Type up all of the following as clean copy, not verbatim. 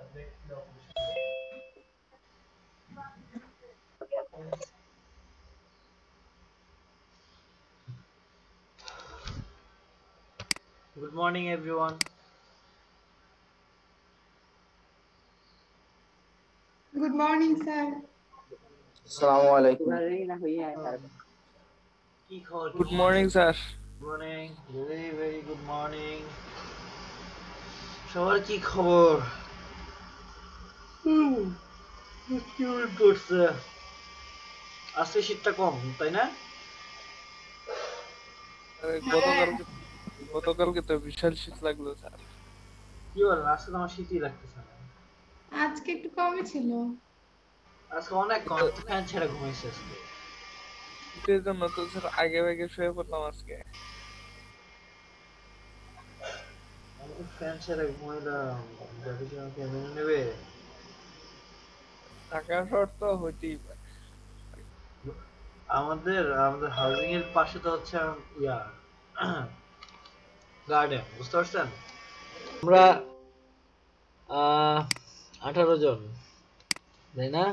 Good morning, everyone. Good morning, sir. Assalamu alaikum. কি খবর কি Good morning, sir. Morning very very good morning সবার কি খবর কি করছে আজকে শীতটা কম তাই না গতকালকে গতকালকে তো বিশাল শীত লাগলো স্যার। কি বলেন আজকে তো আমার শীতই লাগতেছে না আজকে একটু কমই ছিল। আজকে অনেক কম তো ফ্যান ছেড়ে ঘুমাইছে আজকে শীতের জন্য তো স্যার আগে আগে শুয়ে পড়লাম আজকে। আমি তো ফ্যান ছেড়ে ঘুমাইলাম যাকে সে আমাকে মেনে নেবে ঢাকা শহর তো হইতেই পারে। আমাদের আমাদের হাউজিং এর পাশে তো হচ্ছে ইয়া গার্ডেন বুঝতে পারছেন আমরা 18 জন তাই না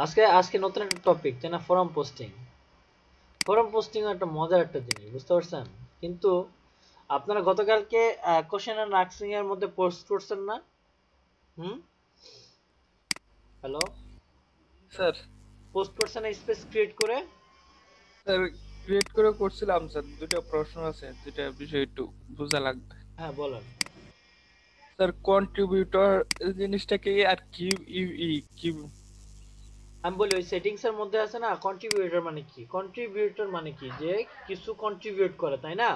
আজকে আজকে নতুন একটা টপিক তাই না ফোরাম পোস্টিং একটা মজার একটা জিনিস বুঝতে পারছেন কিন্তু আপনারা গতকালকে কোশ্চেন এন্ড আনসারিং এর মধ্যে পোস্ট করছেন না হুম হ্যালো স্যার পোস্ট করছেন স্পেস ক্রিয়েট করে স্যার ক্রিয়েট করে করছিলাম স্যার, দুটো প্রশ্ন আছে, দুটো বিষয় একটু বোঝা লাগবে। হ্যাঁ বলেন স্যার কন্ট্রিবিউটর জিনিসটা কি আর কিউ ইউই কি? আমি বলি ওই সেটিংস এর মধ্যে আছে না কন্ট্রিবিউটর মানে কি যে কিছু কন্ট্রিবিউট করে তাই না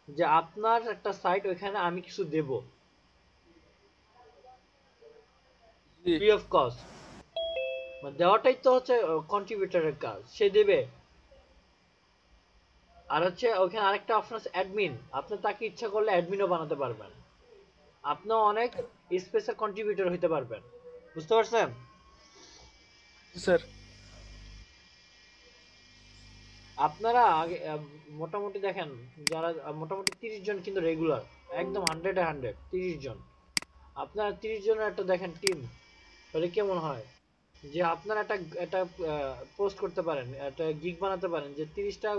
যে আপনার একটা সাইট ওইখানে আমি কিছু দেব জি ফ্রি অফ কস্ট মানে দেওয়াটাই তো হচ্ছে কন্ট্রিবিউটরের কাজ সে দেবে আর হচ্ছে ওখানে আরেকটা অপশন আছে অ্যাডমিন আপনি তাকে ইচ্ছা করলে অ্যাডমিনও বানাতে পারবেন আপনিও অনেক স্পেসের কন্ট্রিবিউটর হইতে পারবেন বুঝতে পারছেন স্যার। আপনারা আগে মোটামুটি দেখেন যারা মোটামুটি 30 জন কিন্তু রেগুলার একদম 100-এ 100 30 জন আপনারা 30 জনের একটা দেখেন টিম তাহলে কেমন হয় যে আপনারা একটা একটা পোস্ট করতে পারেন একটা গিগ বানাতে পারেন যে 30টা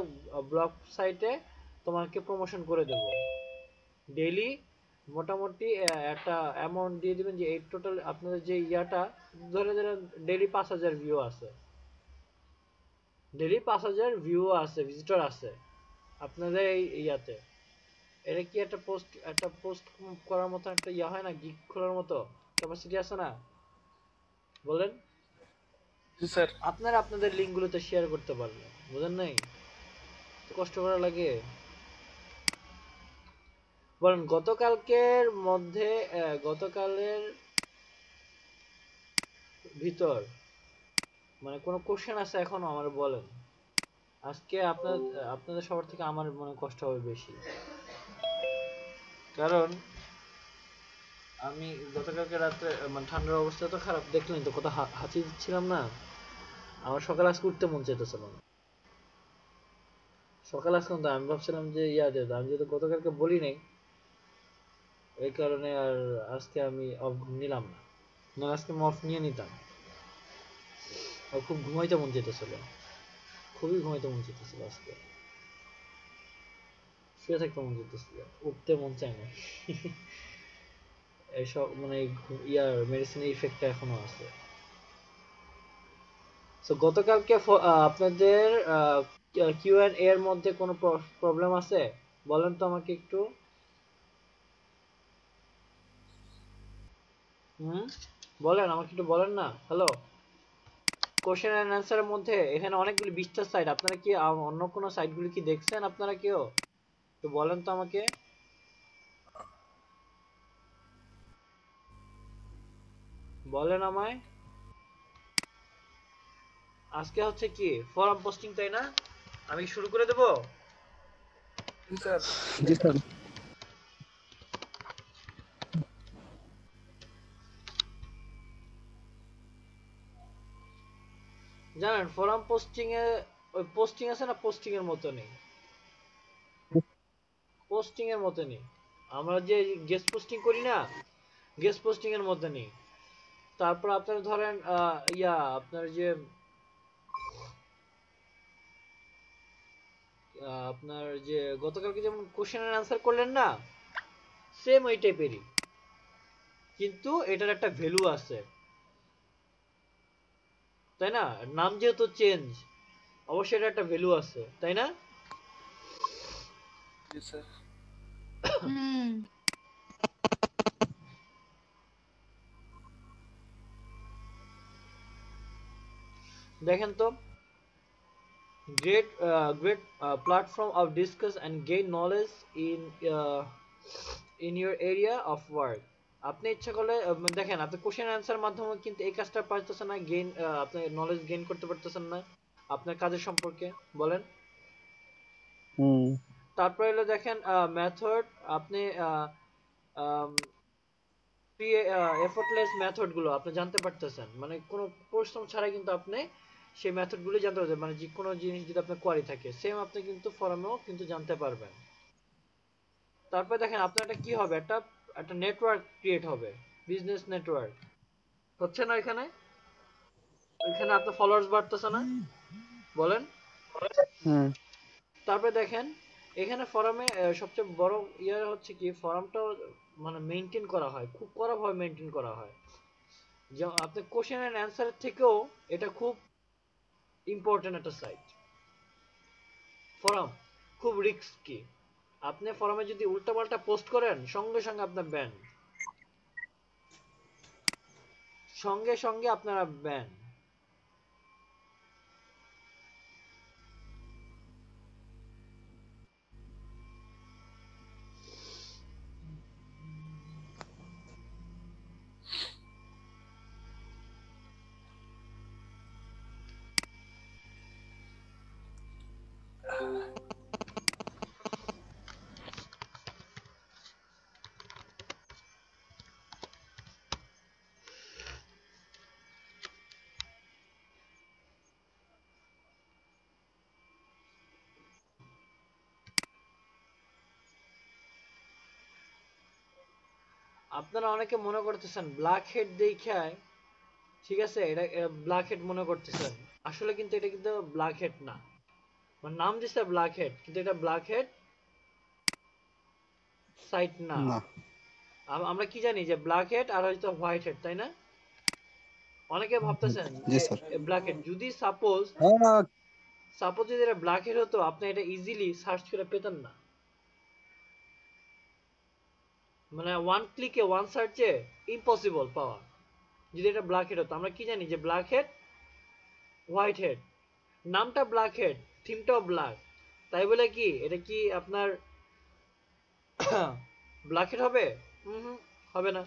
ব্লগ সাইটে তোমাকে প্রমোশন করে দেব ডেইলি মোটামুটি একটা অ্যামাউন্ট দিয়ে দিবেন যে এই টোটাল আপনাদের যে ইয়াটা ধরে ধরে ডেইলি 5,000 ভিউ আছে ডেইলি 5,000 ভিউ আছে ভিজিটর আছে আপনাদের এই ইয়াতে এটা কি একটা পোস্ট করার মতো একটা ইয়া হয় না গিগ খোলার মতো ক্যাপাসিটি আছে না বলেন জি স্যার। আপনারা আপনাদের লিঙ্কগুলোতে শেয়ার করতে পারবেন বুঝেন নাই তো কষ্ট করা লাগে বলেন গতকালকের মধ্যে গতকালের ভিতর মানে কোনো কোশ্চেন আছে এখনো আমার বলেন আজকে আপনাদের সবার থেকে আমার মনে কষ্ট হবে বেশি কারণ আমি গতকালকে রাত্রে মানে ঠান্ডার অবস্থা তো খারাপ দেখলেন তো কত হাঁচি দিচ্ছিলাম না আমার সকালে আজকে উঠতে মন চাইতেছিল না সকালে আজকে তো আমি ভাবছিলাম যে যেত আমি যেহেতু গতকালকে বলি নাই এই কারণে আর আজকে আমি অফ নিলাম না না আজকে আমি অফ নিয়ে নিতাম আর খুব ঘুমাইতে মন চাইতেছিল খুবই ঘুমাইতে মন চাইতেছিল আজকে শুয়ে থাকতে মন চাইতেছিল উঠতে মন চায় না এইসব মানে মেডিসিনের ইফেক্টটা এখনো আছে তো গতকালকে আপনাদের কিউ এন্ড এর মধ্যে কোনো প্রবলেম আছে বলেন তো আমাকে একটু হুম বলেন আমাকে একটু বলেন না হ্যালো কোশ্চেন এন্ড অ্যান্সারের মধ্যে এখানে অনেকগুলি 20টা সাইট আপনারা কি অন্য কোনো সাইটগুলি কি দেখছেন আপনারা কেউ একটু বলেন তো আমাকে বলেন আমায় আজকে হচ্ছে কি ফোরাম পোস্টিং তাই না আমি শুরু করে দেব জি স্যার। জি স্যার। জানেন ফোরাম পোস্টিং এ ওই পোস্টিং আছে না পোস্টিং এর মতো নেই পোস্টিং এর মতো নেই আমরা যে গেস্ট পোস্টিং করি না গেস্ট পোস্টিং এর মধ্যে নেই। তারপর আপনার ধরেন আপনার যে আপনার যে গতকালকে যেমন কোশ্চেন এর আনসার করলেন না, সেম ওই টাইপেরই, কিন্তু এটার একটা ভ্যালু আছে, তাই না? নাম যেহেতু চেঞ্জ, অবশ্যই এটা একটা ভ্যালু আছে, তাই না? জি স্যার। হুম। দেখেন তো, great platform of discuss and gain knowledge in your area of work. আপনি ইচ্ছা করলে দেখেন, আপনি কোশ্চেন অ্যান্সার মাধ্যমে কিন্তু এই কাজটা পারতেছেন না, আপনি নলেজ গেইন করতে পারতেছেন না আপনার কাজের সম্পর্কে, বলেন। হুম। তারপরে হলো দেখেন মেথড, আপনি এফোর্টলেস মেথড গুলো আপনি জানতে পারতেছেন, মানে কোনো পরিশ্রম ছাড়াই কিন্তু আপনি সেই মেথড গুলো জানতে পারবেন, মানে যে কোনো জিনিস যদি আপনার কোয়ারি থাকে সেম আপনি কিন্তু ফোরামেও কিন্তু জানতে পারবেন। তারপর দেখেন আপনার একটা কি হবে, একটা একটা নেটওয়ার্ক ক্রিয়েট হবে, বিজনেস নেটওয়ার্ক হচ্ছে না এখানে? এখানে আপনার ফলোয়ার্স বাড়তেছে না, বলেন। হুম। তারপরে দেখেন এখানে ফোরামে সবচেয়ে বড় ইয়ে হচ্ছে কি, ফোরামটা মানে মেনটেন করা হয়, খুব কড়াভাবে মেনটেন করা হয়। যে আপনি কোশ্চেন এন্ড অ্যান্সার থেকেও এটা খুব ইম্পর্টেন্ট একটা সাইট। ফোরাম খুব রিস্কি, আপনি ফোরামে যদি উল্টাপাল্টা পোস্ট করেন সঙ্গে সঙ্গে আপনার ব্যান, সঙ্গে সঙ্গে আপনারা ব্যান। আপনারা অনেকে মনে করতেছেন ব্ল্যাক হেড দেখায়, ঠিক আছে, এটা ব্ল্যাক হেড মনে করতেছেন, আসলে কিন্তু এটা কিন্তু ব্ল্যাক হেড না, মানে নাম দিচ্ছে ব্ল্যাক হেড, কিন্তু এটা ব্ল্যাক হেড সাইট না। না। আমরা কি জানি যে ব্ল্যাক হেড আর হয়তো হোয়াইট হেড, তাই না? অনেকে ভাবতেছেন জি যে স্যার। ব্ল্যাক হেড, যদি সাপোজ হ্যাঁ। সাপোজ যদি এটা ব্ল্যাক হেড হতো, আপনি এটা ইজিলি সার্চ করে পেতেন না, মানে ওয়ান ক্লিকে ওয়ান সার্চে ইম্পসিবল পাওয়া। যদি এটা ব্ল্যাক হেড হতো, আমরা কি জানি যে ব্ল্যাক হেড হোয়াইট হেড, নামটা ব্ল্যাক হেড, থিমটাও ব্ল্যাক, তাই বলে কি এটা কি আপনার ব্ল্যাক হেড হবে? হুম, হবে না।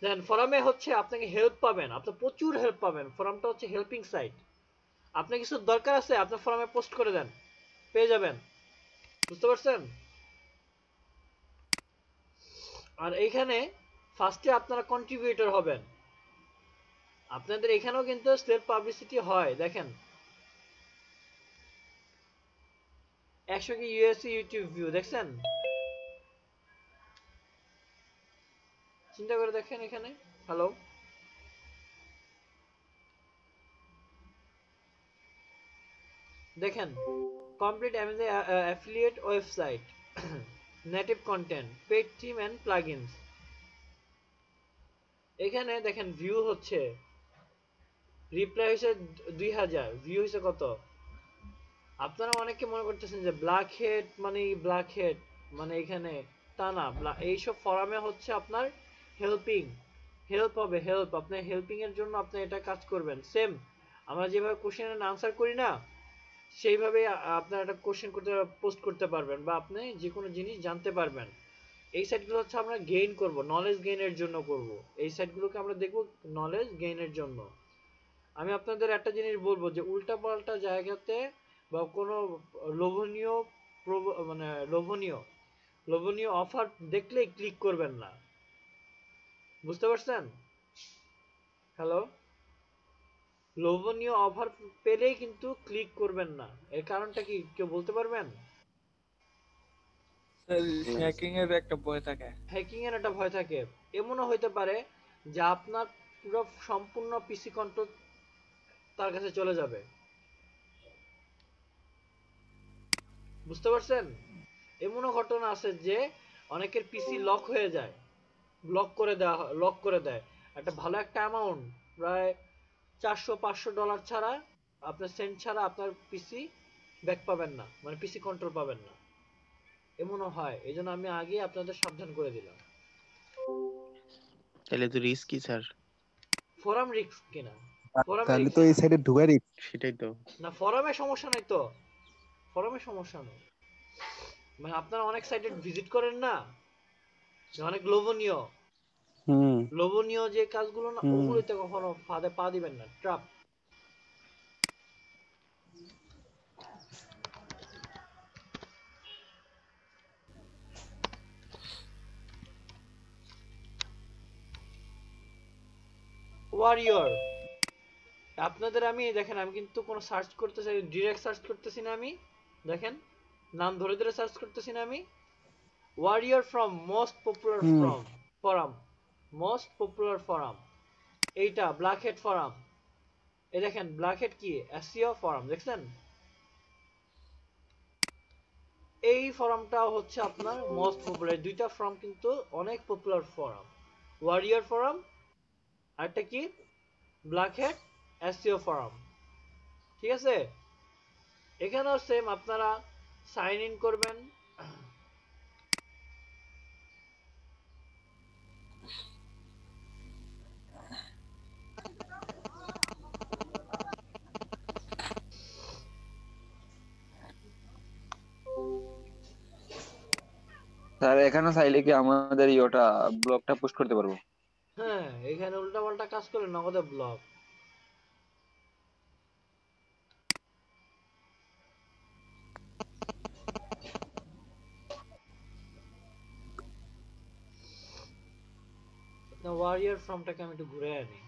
দেন ফোরামে হচ্ছে আপনাকে হেল্প পাবেন, আপনি প্রচুর হেল্প পাবেন, ফোরামটা হচ্ছে হেল্পিং সাইট। আপনার কিছু দরকার আছে, আপনি ফোরামে পোস্ট করে দেন, পেয়ে যাবেন, বুঝতে পারছেন? আর এইখানে ফার্স্টে আপনারা কন্ট্রিবিউটর হবেন, আপনাদের এখানেও কিন্তু সেলফ পাবলিসিটি হয়। দেখেন 100 কি ইউএসসি ইউটিউব ভিউ দেখছেন, চিন্তা করে দেখেন এখানে। হ্যালো, দেখেন complete Amazon affiliate website, native content, paid theme and plugins. এখানে দেখেন ভিউ হচ্ছে, রিপ্লাই হয়েছে 2000, ভিউ হয়েছে কত? আপনারা অনেকে মনে করতেছেন যে ব্ল্যাক হেড মানে ব্ল্যাক হেড, মানে এখানে তা না। এইসব ফোরামে হচ্ছে আপনার হেল্পিং, হেল্প হবে, হেল্প, আপনি হেল্পিং এর জন্য আপনি এটা কাজ করবেন। সেম আমরা যেভাবে কোশ্চেন এন্ড আনসার করি না, সেইভাবে আপনার একটা কোশ্চেন করতে পোস্ট করতে পারবেন, বা আপনি যে কোনো জিনিস জানতে পারবেন। এই সাইটগুলো হচ্ছে আমরা গেইন করব, নলেজ গেইনের জন্য করব, এই সাইটগুলোকে আমরা দেখব নলেজ গেইনের জন্য। আমি আপনাদের একটা জিনিস বলবো যে উল্টাপাল্টা জায়গাতে বা কোনো লোভনীয় মানে লোভনীয় লোভনীয় অফার দেখলেই ক্লিক করবেন না, বুঝতে পারছেন? হ্যালো, লোভনীয় অফার পেলেই কিন্তু ক্লিক করবেন না, এর কারণটা কি কেউ বলতে পারবেন? স্যার হ্যাকিং এর একটা ভয় থাকে। হ্যাকিং এর একটা ভয় থাকে। এমনও হইতে পারে যে আপনার পুরো সম্পূর্ণ পিসি কন্ট্রোল তার কাছে চলে যাবে। বুঝতে পারছেন? এমনও ঘটনা আছে যে অনেকের পিসি লক হয়ে যায়, লক করে দেয় একটা ভালো একটা অ্যামাউন্ট, প্রায় 400-500 ডলার ছাড়া, আপনার সেন্ট ছাড়া আপনার পিসি ব্যাক পাবেন না, মানে পিসি কন্ট্রোল পাবেন না। এমনও হয়, এই জন্য আমি আগে আপনাদের সাবধান করে দিলাম। তাহলে তো রিস্কই স্যার। ফোরাম রিস্ক কিনা? ফোরাম তাহলে রিস্ক তো এই সাইডে ঢুকারই। সেটাই তো। না, ফোরামে সমস্যা নাই তো, ফোরামে সমস্যা নেই। মানে আপনারা অনেক সাইটে ভিজিট করেন না, যে অনেক লোভনীয় হুম লোভনীয় যে কাজগুলো না, হুম। ওগুলোতে কখনো ফাঁদে পা দিবেন না, ট্রাপ। ওয়ারিয়র, আপনাদের আমি দেখেন, আমি কিন্তু কোনো সার্চ করতেছি, ডিরেক্ট সার্চ করতেছি না আমি, দেখেন নাম ধরে ধরে সার্চ করতেছি না আমি। Warrior from most popular hmm forum, most popular forum, এইটা ব্ল্যাক হেড ফরাম। এই দেখেন ব্ল্যাক হেড কি, এসইও ফরাম, দেখছেন? এই ফরামটা হচ্ছে আপনার মোস্ট পপুলার, দুইটা ফরাম কিন্তু অনেক পপুলার ফরাম। ওয়ারিয়র ফরাম আর একটা কি, ব্ল্যাক হেড এসইও ফরাম। ঠিক আছে? এখানেও সেম, আপনারা সাইন ইন করবেন। স্যার এখানে চাইলে কি আমাদের ইয়োটা ব্লগটা পুশ করতে পারবো? হ্যাঁ, এখানে উল্টাপাল্টা কাজ করে নগদে ব্লক। আপনার ওয়ারিয়র ফর্মটাকে আমি একটু ঘুরে আনি।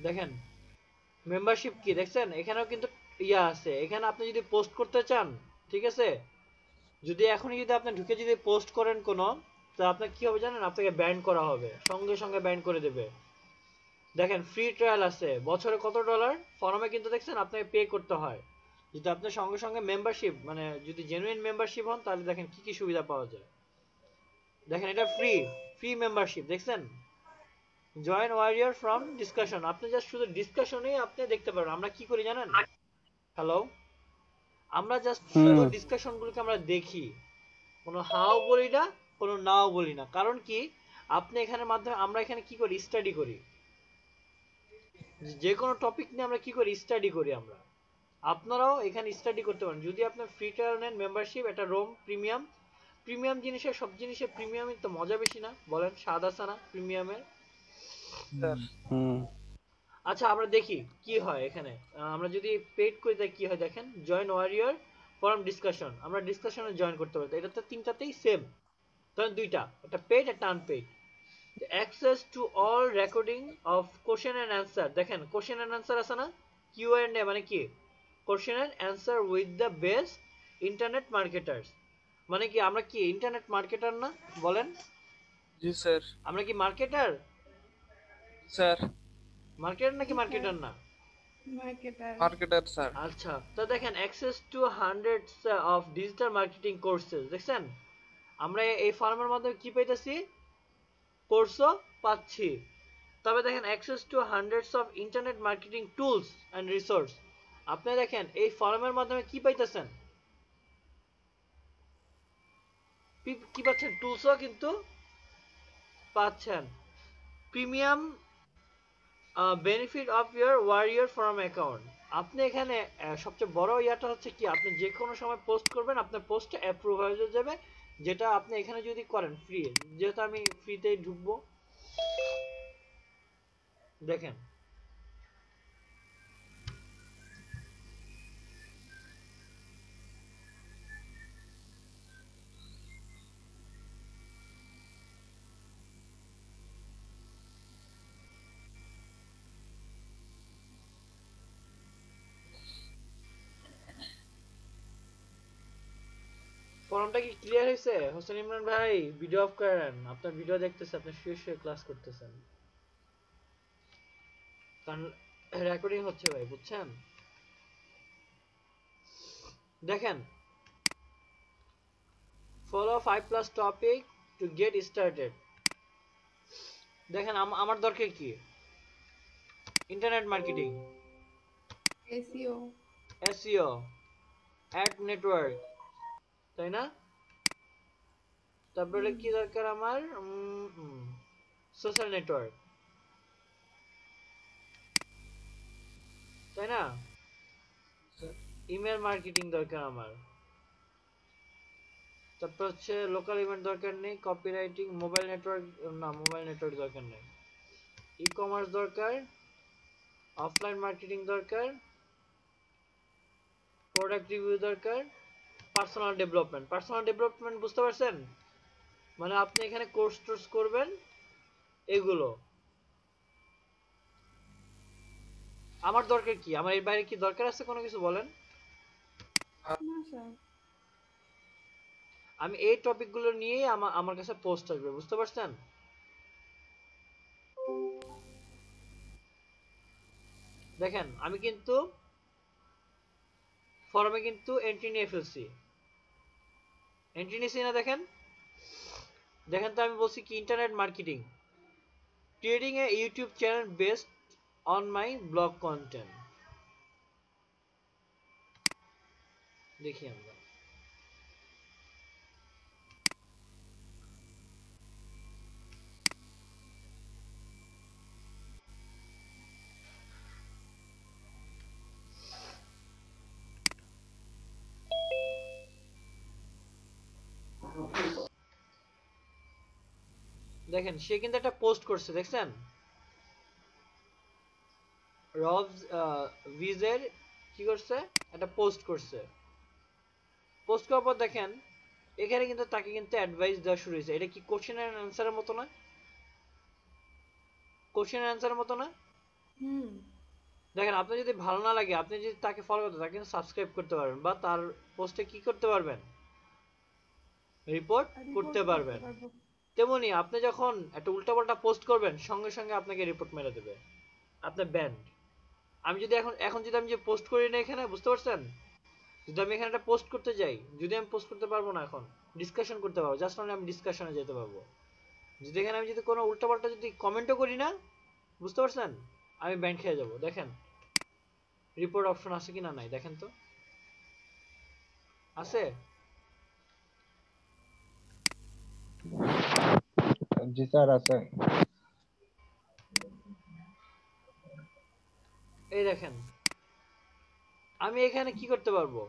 দেখেন মেম্বারশিপ কি দেখছেন, এখানেও কিন্তু ইয়া আছে। এখানে আপনি যদি পোস্ট করতে চান, ঠিক আছে, যদি এখনই যদি আপনি ঢুকে যদি পোস্ট করেন কোনো, তো আপনার কি হবে জানেন, আপনাকে ব্যান করা হবে, সঙ্গে সঙ্গে ব্যান করে দেবে। দেখেন ফ্রি ট্রায়াল আছে, বছরে কত ডলার, ফর্মে কিন্তু দেখছেন আপনাকে পে করতে হয়। যদি আপনি সঙ্গে সঙ্গে মেম্বারশিপ, মানে যদি জেনুইন মেম্বারশিপ হন, তাহলে দেখেন কি কি সুবিধা পাওয়া যায়। দেখেন এটা ফ্রি, ফ্রি মেম্বারশিপ, দেখছেন? জয়েন ওয়ারিয়র ফ্রম ডিসকাশন, আপনি জাস্ট শুধু ডিসকাশনেই আপনি দেখতে পারেন আমরা কি করি জানেন। হ্যালো, আমরা জাস্ট শুধু হুম ডিসকাশনগুলোকে আমরা দেখি, কোনো হাও বলি না, কোনো নাও বলি না। কারণ কি, আপনি এখানে মাধ্যমে আমরা এখানে কি করি, স্টাডি করি, যে কোনো টপিক নিয়ে আমরা কি করি, স্টাডি করি আমরা। আপনারাও এখানে স্টাডি করতে পারেন যদি আপনার ফ্রি ট্রায়াল নেন, মেম্বারশিপ, এটা রোম প্রিমিয়াম। প্রিমিয়াম জিনিসের, সব জিনিসের প্রিমিয়ামের তো মজা বেশি না, বলেন? স্বাদ আছে না প্রিমিয়ামের? স্যার হুম আচ্ছা আমরা দেখি কি হয় এখানে। আমরা যদি পেড করি তাই কি হয়, দেখেন জয়েন ওয়ারিয়র ফোরাম ডিসকাশন, আমরা ডিসকাশনে জয়েন করতে পারি। এটা তো তিনটাতেই সেম, ধরেন দুইটা, একটা পেড একটা unpaid. Access to all recording of question and answer, দেখেন কোশ্চেন এন্ড অ্যান্সার আছে না, কিউ এন্ড এ মানে কি, question and answer with the best internet marketers. মানে কি, আমরা কি ইন্টারনেট মার্কেটার না, বলেন? জি স্যার। আমরা কি মার্কেটার? স্যার মার্কেটার নাকি মার্কেটার না? মার্কেটার। Marketer sir. আচ্ছা, তো দেখেন access to hundreds of digital marketing courses, দেখছেন? আমরা এই ফার্মের মাধ্যমে কি পাইতেছি, কোর্সও পাচ্ছি। তবে দেখেন access to hundreds of internet marketing tools and resource, আপনি দেখেন এই ফর্মের মাধ্যমে কি পাইতেছেন, কি পাচ্ছেন, টুলসও কিন্তু পাচ্ছেন। Premium benefit of your Warrior Forum account, আপনি এখানে সবচেয়ে বড় ইয়াটা হচ্ছে কি, আপনি যে কোনো সময় পোস্ট করবেন, আপনার পোস্টটা অ্যাপ্রুভ হয়ে যাবে। যেটা আপনি এখানে যদি করেন ফ্রি, যেহেতু আমি ফ্রিতেই ঢুকবো, দেখেন ফর্মটা কি ক্লিয়ার হয়েছে? হোসেন ইমরান ভাই ভিডিও অফ করেন, আপনার ভিডিও দেখতেছে, আপনি শুয়ে শুয়ে ক্লাস করতেছেন, কারণ রেকর্ডিং হচ্ছে ভাই, বুঝছেন? দেখেন, follow 5 plus topic to get started. দেখেন আমার দরকার কি? Internet marketing, SEO, SEO, ad network, তাই না? তারপরে কি দরকার আমার? সোশ্যাল নেটওয়ার্ক, তাই না? ইমেল মার্কেটিং দরকার আমার। তারপর হচ্ছে লোকাল ইভেন্ট দরকার নেই, কপিরাইটিং, মোবাইল নেটওয়ার্ক, না মোবাইল নেটওয়ার্ক দরকার নেই, ই কমার্স দরকার, অফলাইন মার্কেটিং দরকার, প্রোডাক্ট রিভিউ দরকার, পার্সোনাল ডেভেলপমেন্ট। পার্সোনাল ডেভেলপমেন্ট বুঝতে পারছেন? মানে আপনি এখানে কোর্স টোর্স করবেন, এগুলো আমার দরকার কি? আমার এর বাইরে কি দরকার আছে কোনো কিছু বলেন? না স্যার। আমি এই টপিকগুলো নিয়েই আমার কাছে পোস্ট আসবে, বুঝতে পারছেন? দেখেন আমি কিন্তু ফর্মে কিন্তু এন্ট্রি নিয়ে ফেলছি, এন্ট্রি নিয়েছি না? দেখেন, দেখেন তো আমি বলছি কি, internet marketing, creating a YouTube channel based on my blog content. দেখি আমরা, দেখেন সে কিন্তু একটা পোস্ট করছে, দেখছেন? রবস ভিজের কি করছে, একটা পোস্ট করছে। পোস্ট করার পর দেখেন এখানে কিন্তু তাকে কিন্তু অ্যাডভাইস দেওয়া শুরু হয়েছে। এটা কি কোশ্চেন এন্ড অ্যান্সারের মতো না? কোশ্চেন এন্ড অ্যান্সারের মতো না? হুম। দেখেন আপনার যদি ভালো না লাগে, আপনি যদি তাকে ফলো করতে, তাকে কিন্তু সাবস্ক্রাইব করতে পারবেন, বা তার পোস্টে কি করতে পারবেন, রিপোর্ট করতে পারবেন। পারবো। তেমনি আপনি যখন একটা উল্টাপাল্টা পোস্ট করবেন, সঙ্গে সঙ্গে আপনাকে রিপোর্ট মেরে দেবে, আপনার ব্যান্ড। আমি যদি এখন যদি আমি যে পোস্ট করি না এখানে, বুঝতে পারছেন? যদি আমি এখানে একটা পোস্ট করতে যাই, যদি আমি পোস্ট করতে পারবো না, এখন ডিসকাশন করতে পারবো, জাস্ট মানে আমি ডিসকাশনে যেতে পারবো। যদি এখানে আমি যদি কোনো উল্টাপাল্টা যদি কমেন্টও করি না, বুঝতে পারছেন, আমি ব্যান্ড খেয়ে যাবো। দেখেন রিপোর্ট অপশন আছে কিনা, নাই দেখেন তো, আছে? জি স্যার আছে। এই দেখেন আমি এখানে কি করতে পারবো,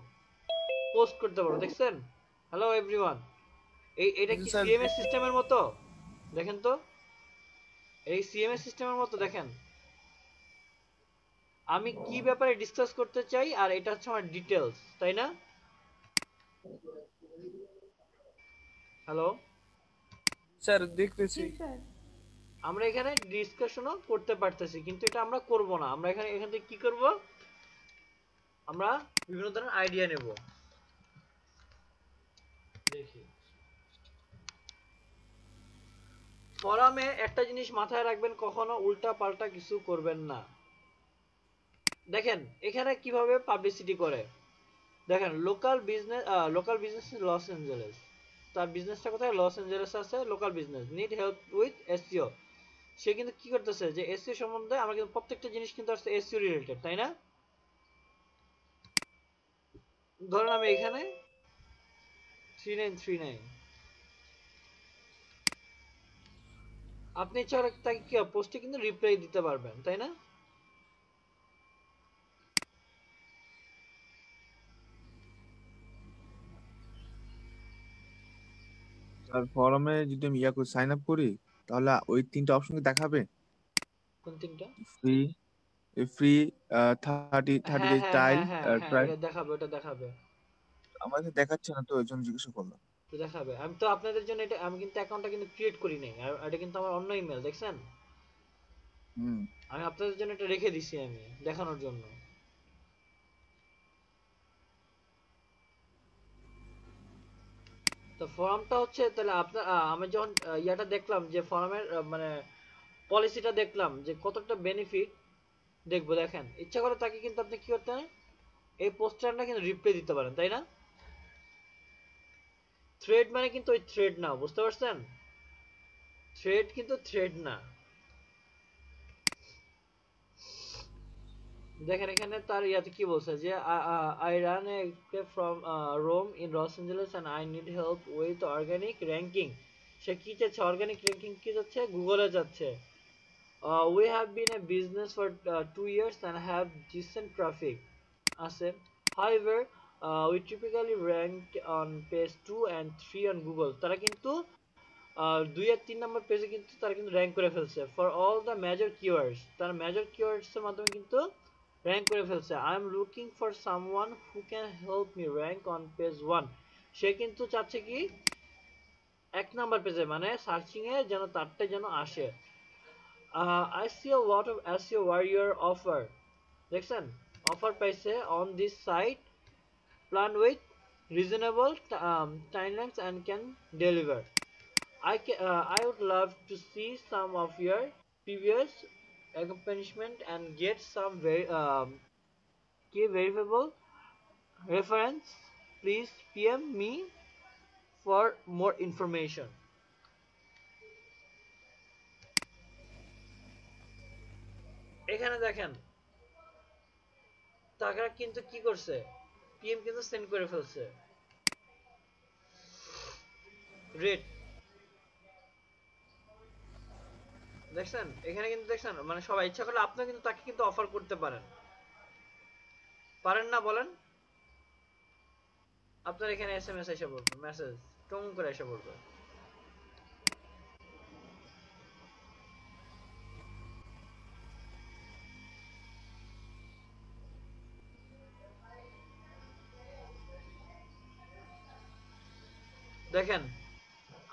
পোস্ট করতে পারবো, দেখছেন? হ্যালো এভরিওয়ান, এটা কি স্যার সিএমএস সিস্টেমের মতো? দেখেন তো, এই সিএমএস সিস্টেমের মতো। দেখেন আমি কি ব্যাপারে ডিসকাস করতে চাই, আর এটা হচ্ছে আমার ডিটেলস, তাই না? হ্যালো, স্যার দেখতেছি। জি স্যার। আমরা এখানে ডিসকাশনও করতে পারতেছি, কিন্তু এটা আমরা করব না। আমরা এখান থেকে কি করব, আমরা বিভিন্ন ধরনের আইডিয়া নেব। দেখি, ফোরামে একটা জিনিস মাথায় রাখবেন, কখনো উল্টা পাল্টা কিছু করবেন না। দেখেন এখানে কিভাবে পাবলিসিটি করে, দেখেন লোকাল বিজনেস লস এঞ্জেলেস, তার বিজনেসটা কোথায়? লস এঞ্জেলেস আছে, local business, need help with SEO. সে কিন্তু কি করতেছে, যে এসইও সম্বন্ধে আমার কিন্তু প্রত্যেকটা জিনিস কিন্তু আসছে এসইও রিলেটেড, তাই না? ধরেন আমি এখানে 3939, আপনি চাইলে তাকে কি পোস্টে কিন্তু রিপ্লাই দিতে পারবেন, তাই না? আর ফরমে যদি আমি ইয়া করে সাইন আপ করি তাহলে ওই তিনটা অপশন কি দেখাবে? কোন তিনটা? ফ্রি, ফ্রি, 30 হ্যাঁ ডেজ হ্যাঁ ট্রায়াল, হ্যাঁ হ্যাঁ হ্যাঁ, ট্রায়াল। এটা দেখাবে, ওটা দেখাবে, আমাকে দেখাচ্ছে না তো, ওই জন্য জিজ্ঞাসা করলাম। এটা দেখাবে। আমি তো আপনাদের জন্য এটা, আমি কিন্তু অ্যাকাউন্টটা কিন্তু ক্রিয়েট করি নাই, আর এটা কিন্তু আমার অন্য ইমেল, দেখছেন? হুম। আমি আপনাদের জন্য এটা রেখে দিছি, আমি দেখানোর জন্য। তো ফর্মটা হচ্ছে তাহলে আপনার আমি যখন ইয়াটা দেখলাম যে ফর্মের মানে পলিসিটা দেখলাম যে কতটা বেনিফিট দেখবো, দেখেন ইচ্ছা করে তাকে কিন্তু আপনি কি করতে পারেন, এই পোস্টারটা কিন্তু রিপ্লাই দিতে পারেন, তাই না? থ্রেড মানে কিন্তু ওই থ্রেড না, বুঝতে পারছেন? থ্রেড কিন্তু থ্রেড না। দেখেন এখানে তার ইয়াতে কি বলছে যে I run a from Rome in Los Angeles and I need help with organic ranking. সে কি চাচ্ছে? অর্গানিক র্যাঙ্কিং কি যাচ্ছে? গুগলে যাচ্ছে। We have been a business for 2 years and have decent traffic. আছে. However, we typically rank on page 2 and 3 on Google. তারা কিন্তু 2 আর 3 নম্বর পেজে কিন্তু তারা কিন্তু র্যাঙ্ক করে ফেলছে for all the major keywords. তারা মেজর কিওয়ার্ডস এর মাধ্যমে কিন্তু র্যাঙ্ক করে ফেলছে। I am looking for someone who can help me rank on page 1. সে কিন্তু চাচ্ছে কি 1 নাম্বার পেজে, মানে সার্চিং এ যেন তারটা যেন আসে। I see a lot of SEO warrior offer. দেখছেন অফার পাইছে on this site, plan with reasonable timelines and can deliver. I would love to see some of your previous accomplishment and get some very key verifiable reference. Please PM me for more information. এখানে দেখেন তারা কিন্তু কি করছে, PM কিন্তু send করে ফেলছে rate. দেখছেন এখানে কিন্তু দেখছেন মানে সবাই ইচ্ছা করলে আপনি কিন্তু তাকে কিন্তু অফার করতে পারেন, পারেন না বলেন? আপনার এখানে এসএমএস এসে পড়বে, মেসেজ টং করে এসে পড়বে। দেখেন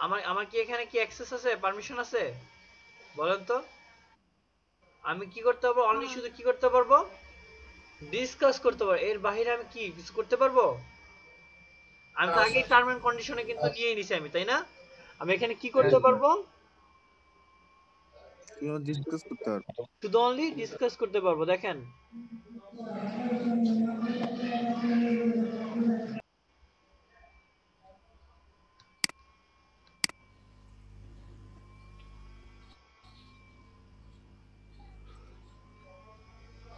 আমার আমার কি এখানে কি অ্যাক্সেস আছে, পারমিশন আছে বলেন তো? আমি কি করতে পারবো? অনলি শুধু কি করতে পারবো? ডিসকাস করতে পারবো, এর বাইরে আমি কি কিছু করতে পারবো? আমি তো আগেই টার্ম এন্ড কন্ডিশনে কিন্তু নিয়ে নিছি আমি, তাই না? আমি এখানে কি করতে পারবো? তুমিও ডিসকাস করতে পারবে। শুধু অনলি ডিসকাস করতে পারবো। দেখেন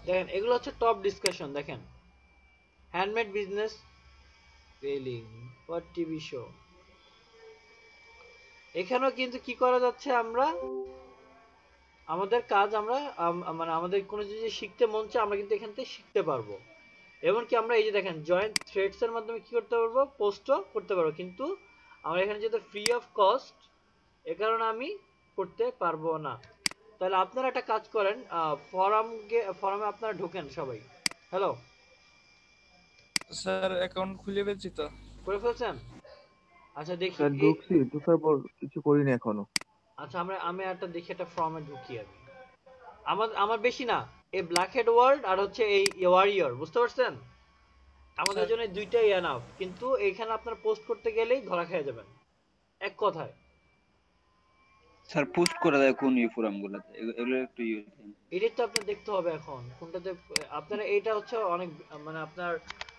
দেখেন এগুলো হচ্ছে টপ ডিসকাশন। দেখেন handmade business felling for TV show, এখানেও কিন্তু কি করা যাচ্ছে, আমরা আমাদের কাজ আমরা মানে আমাদের কোনো যদি শিখতে মন চায় আমরা কিন্তু এখান থেকে শিখতে পারবো। এমনকি আমরা এই যে দেখেন জয়েন্ট থ্রেডস এর মাধ্যমে কি করতে পারবো, পোস্টও করতে পারবো, কিন্তু আমরা এখানে যেহেতু ফ্রি অফ কস্ট এ কারণে আমি করতে পারবো না। তাহলে আপনারা একটা কাজ করেন, ফোরামে আপনারা ঢোকেন সবাই। হ্যালো, স্যার অ্যাকাউন্ট খুলে ফেলছি তো। করে ফেলছেন? আচ্ছা দেখি স্যার ঢুকছি, ঢুকার পর কিছু করিনি এখনো। আচ্ছা আমি একটা দেখি একটা ফর্মে ঢুকি আমি। আমার আমার বেশি না, এই ব্ল্যাক হেড ওয়ার্ল্ড আর হচ্ছে এই ওয়ারিয়র, বুঝতে পারছেন? আমাদের স্যার জন্য দুইটাই এনাফ, কিন্তু এখানে আপনার পোস্ট করতে গেলেই ধরা খেয়ে যাবেন এক কথায়। স্যার পোস্ট করা যায় কোন ফোরাম গুলাতে? এগুলো একটু দেন। এটাই তো আপনার দেখতে হবে এখন কোনটাতে আপনারা, এইটা হচ্ছে অনেক মানে আপনার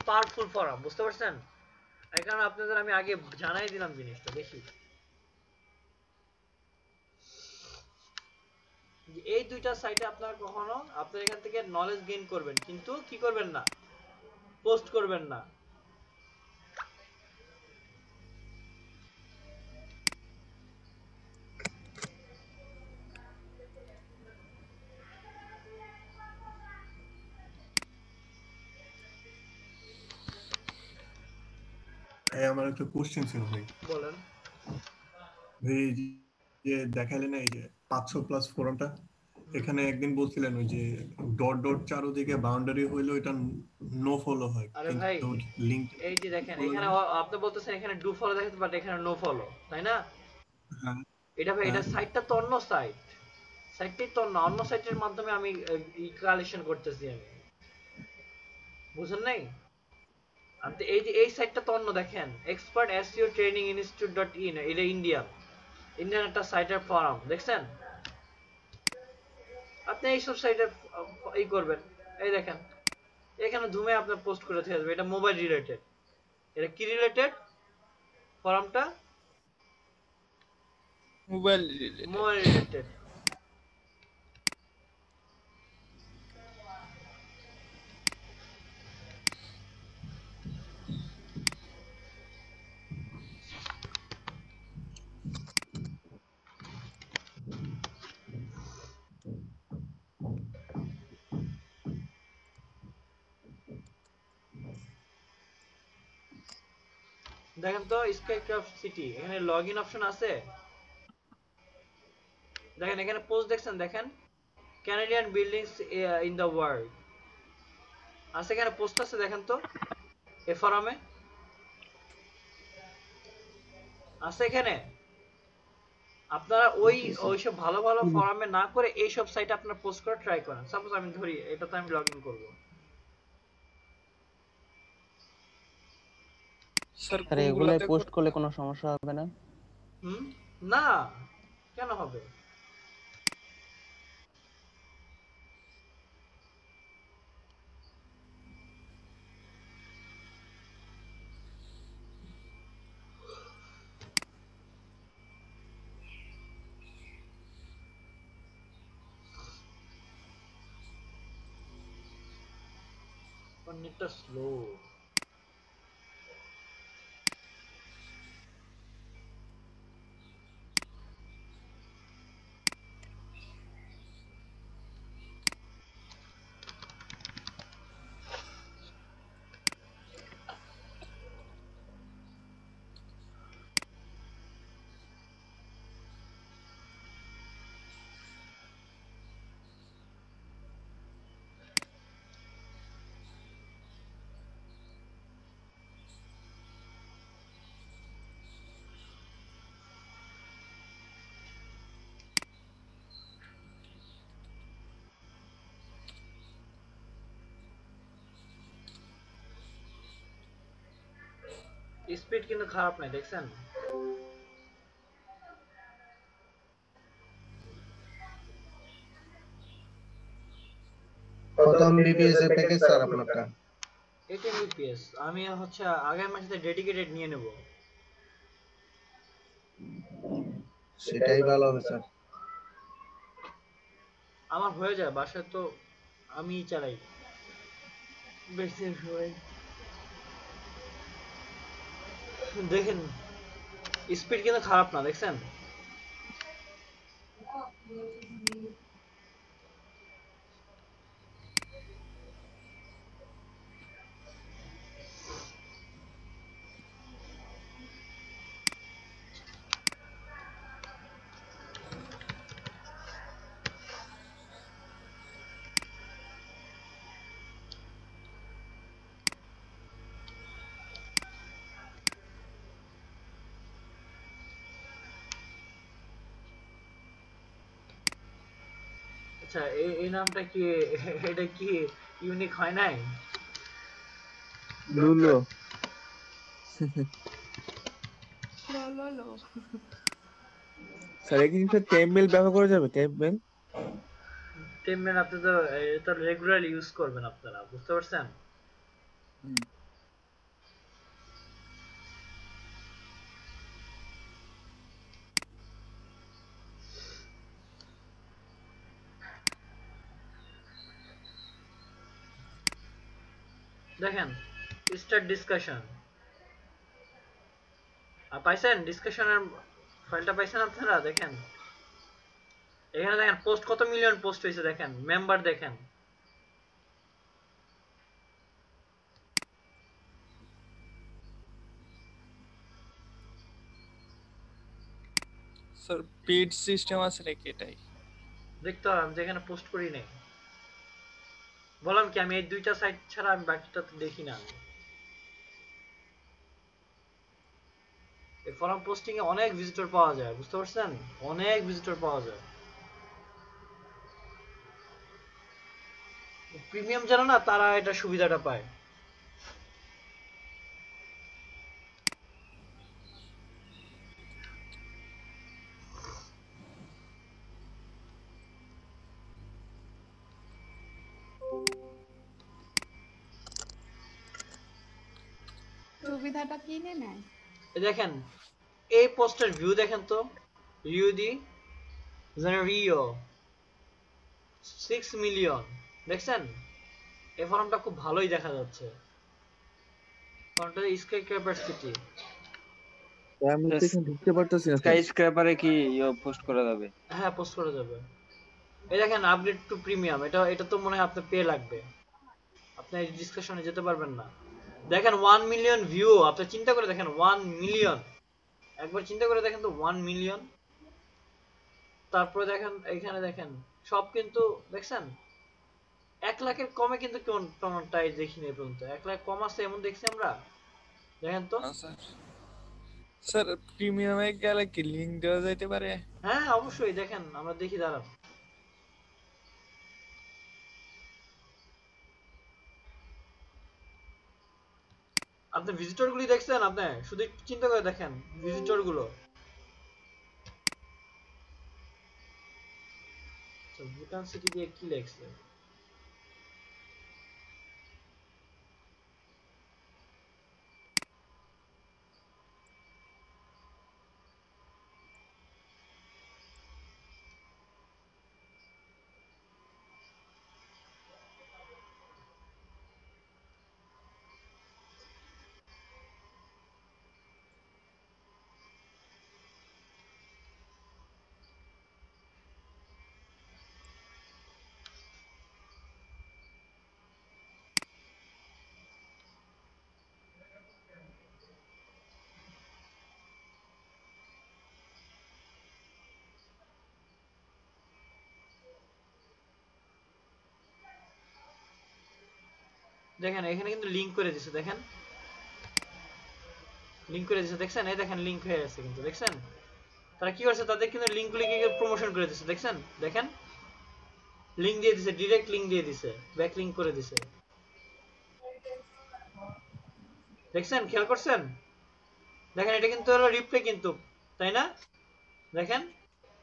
পাওয়ারফুল ফোরাম, বুঝতে পারছেন? এই কারণে আপনাদের আমি আগে জানাই দিলাম জিনিসটা। দেখি যে এই দুইটা সাইটে আপনারা কখনো আপনার এখান থেকে নলেজ গেইন করবেন, কিন্তু কি করবেন না, পোস্ট করবেন না। ভাই আমার একটা কোশ্চেন ছিল ভাই। বলেন। ভাই এই যে দেখাইলেন না এই যে 500 প্লাস ফোরামটা, এখানে একদিন বলছিলেন ওই যে ডট ডট চারোদিকে বাউন্ডারি হইলো এটা নো ফলো হয়, আরে ভাই কিন্তু লিংক এই যে দেখেন এখানে আপনি বলতেছেন এখানে ডু ফলো দেখাতে, বাট এখানে নো ফলো, তাই না? হ্যাঁ এটা ভাই এটা হ্যাঁ সাইটটা তো অন্য সাইট, সাইটটাই তো অন্য সাইটের মাধ্যমে আমি কালেকশন করতেছি আমি, বুঝেন নাই? আপনি এই যে এই সাইটটা তো অন্য দেখেন, expert SEO training institute dot in, এটা ইন্ডিয়ান একটা সাইটের ফোরাম দেখছেন। আপনি এইসব সাইটে ই করবেন, এই দেখেন এখানে ধুমে আপনার পোস্ট করে থাকবে, এটা মোবাইল রিলেটেড। এটা কি রিলেটেড ফোরামটা? Mobile related. Mobile related. দেখেন তো স্কাইক্রাফট সিটি, এখানে লগ ইন অপশন আছে। দেখেন এখানে পোস্ট দেখছেন, দেখেন Canadian buildings in the world আছে, এখানে পোস্ট আছে দেখেন তো এই ফোরামে আছে। এখানে আপনারা ওইসব ভালো ভালো ফোরামে না করে এইসব সাইটে আপনারা পোস্ট করে ট্রাই করেন। সাপোজ আমি ধরি এটাতে আমি লগ ইন করবো। স্যার স্যার এগুলাই কোনগুলাতে পোস্ট করলে কোনো সমস্যা হবে না? হুম, না কেন হবে? নেটটা স্লো। স্পিড কিন্তু খারাপ নাই দেখছেন। কত এমবিপিএস এর প্যাকেজ স্যার আপনারটা? 18 বিপিএস। আমি হচ্ছে আগের মাসে ডেডিকেটেড নিয়ে নেব। সেটাই ভালো হবে স্যার। আমার হয়ে যায়, বাসায় তো আমি চালাই বেশি সময়। দেখেন স্পিড কিন্তু খারাপ না দেখছেন। আচ্ছা এই নামটা কি, এটা কি ইউনিক হয় নাই? লুলো। লো লো লো। স্যার এই জিনিসটা টেমমেল ব্যবহার করা যাবে? টেমমেল টেমমেন আপনি তো এটা রেগুলারলি ইউজ করবেন আপনারা, বুঝতে পারছেন? দেখেন স্টার্ট ডিসকাশন, পাইছেন? ডিসকাশনের ফাইলটা পাইছেন আপনারা? দেখেন এখানে দেখেন পোস্ট কত মিলিয়ন পোস্ট হয়েছে, দেখেন মেম্বার দেখেন। স্যার পেড সিস্টেম আছে নাকি এটাই? দেখতে হবে, আমি যেখানে পোস্ট করি নাই। বললাম কি আমি এই দুইটা সাইট ছাড়া আমি বাকিটা তো দেখি না। এই ফরম পোস্টিং এ অনেক ভিজিটর পাওয়া যায়, বুঝতে পারছেন? অনেক ভিজিটর পাওয়া যায়। প্রিমিয়াম যারা না তারা এটা সুবিধাটা পায়। সুবিধাটা কিনে নেয়। এই দেখেন এই পোস্টের ভিউ দেখেন তো, রিউ দি রিও 6 মিলিয়ন দেখছেন? এই ফর্মটা খুব ভালোই দেখা যাচ্ছে। ফর্মটা স্কাই ক্র্যাপার সিটি। আমি তো এখানে ঢুকতে পারতেছি না স্কাই স্ক্র্যাপারে কি পোস্ট করা যাবে? হ্যাঁ পোস্ট করা যাবে। এই দেখেন আপডেট টু প্রিমিয়াম, এটা তো মনে হয় আপনার পে লাগবে, আপনি এই ডিসকাশনে যেতে পারবেন না। দেখেন 1 মিলিয়ন ভিউ, আপনি চিন্তা করে দেখেন 1 মিলিয়ন, একবার চিন্তা করে দেখেন তো 1 মিলিয়ন। তারপরে দেখেন এখানে দেখেন সব কিন্তু দেখছেন 1 লাখের কমে কিন্তু কোনটাই দেখিনি এই পর্যন্ত। 1 লাখ কম আছে এমন দেখছি আমরা, দেখেন তো। স্যার স্যার প্রিমিয়ামে গেলে কি লিংক দেওয়া যাইতে পারে? হ্যাঁ অবশ্যই, দেখেন আমরা দেখি দাঁড়ান। আপনি ভিজিটর গুলি দেখছেন? আপনি শুধু একটু চিন্তা করে দেখেন ভিজিটর গুলো। ভুটান সিটি দিয়ে কি লেখছে? দেখেন এখানে কিন্তু লিংক করে দিছে, দেখেন লিংক করে দিছে, দেখছেন? এই দেখেন লিংক হয়ে গেছে কিন্তু, দেখছেন? তারা কি করছে, তাদের কিন্তু লিংক গুলিকে প্রমোশন করে দিছে, দেখছেন? দেখেন লিংক দিয়ে দিছে, ডাইরেক্ট লিংক দিয়ে দিছে, ব্যাক লিংক করে দিছে, দেখছেন? খেয়াল করছেন? দেখেন এটা কিন্তু হলো রিপ্লে কিন্তু, তাই না? দেখেন,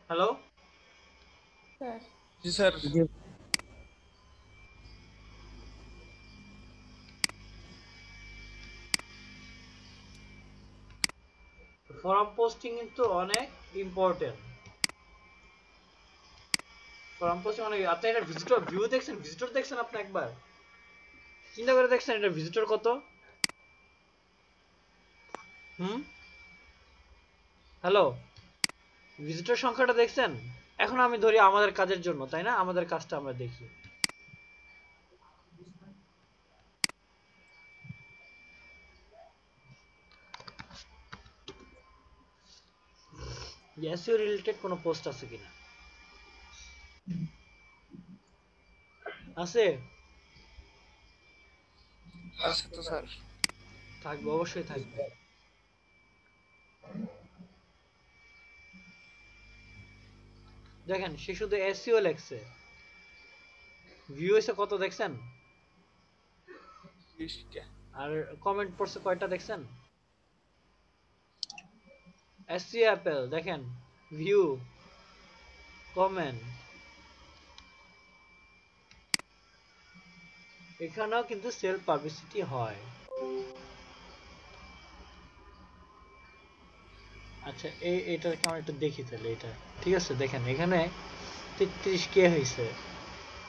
হ্যালো স্যার জি স্যার। ফরম পোস্টিং কিন্তু অনেক ইম্পর্টেন্ট। ফরম পোস্টিং অনেক, আপনি এটা ভিজিটর ভিউ দেখছেন, ভিজিটর দেখছেন আপনি একবার চিন্তা করে দেখছেন এটা ভিজিটর কত? হুম, হ্যালো, ভিজিটর সংখ্যাটা দেখছেন? এখন আমি ধরি আমাদের কাজের জন্য, তাই না? আমাদের কাজটা আমরা দেখি। এসইও রিলেটেড কোনো পোস্ট আছে কিনা? আছে? আছে তো স্যার। থাকবে, অবশ্যই থাকবে। দেখেন সে শুধু এসইও লেখছে, ভিউ হইছে কত দেখছেন? 20 টা। আর কমেন্ট পড়ছে কয়টা দেখছেন? এসইও অ্যাপেল দেখেন, ভিউ, কমেন্ট, এখানেও কিন্তু সেলফ পাবলিসিটি হয়। আচ্ছা এটাকে আমরা একটু দেখি তাহলে, এটা ঠিক আছে। দেখেন এখানে 33 কে হয়েছে,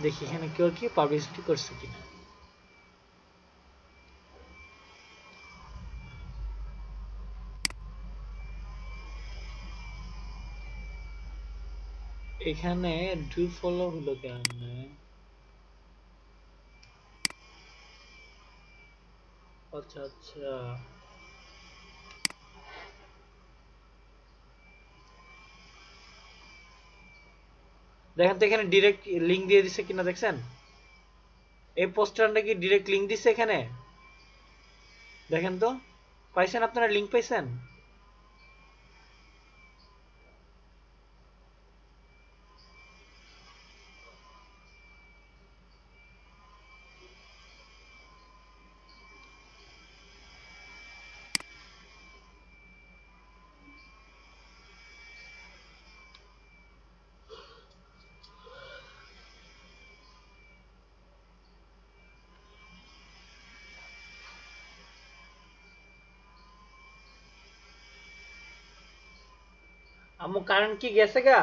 দেখি এখানে কেউ কি পাবলিসিটি করছে কিনা। এখানে ডু ফলো হলো কেন? আচ্ছা আচ্ছা, দেখেন তো এখানে ডিরেক্ট লিংক দিয়ে দিছে কিনা, দেখছেন? এই পোস্টারটা কি ডিরেক্ট লিংক দিছে এখানে? দেখেন তো, পাইছেন আপনারা লিংক পাইছেন? আম্মু কারেন্ট কি গেছে গা?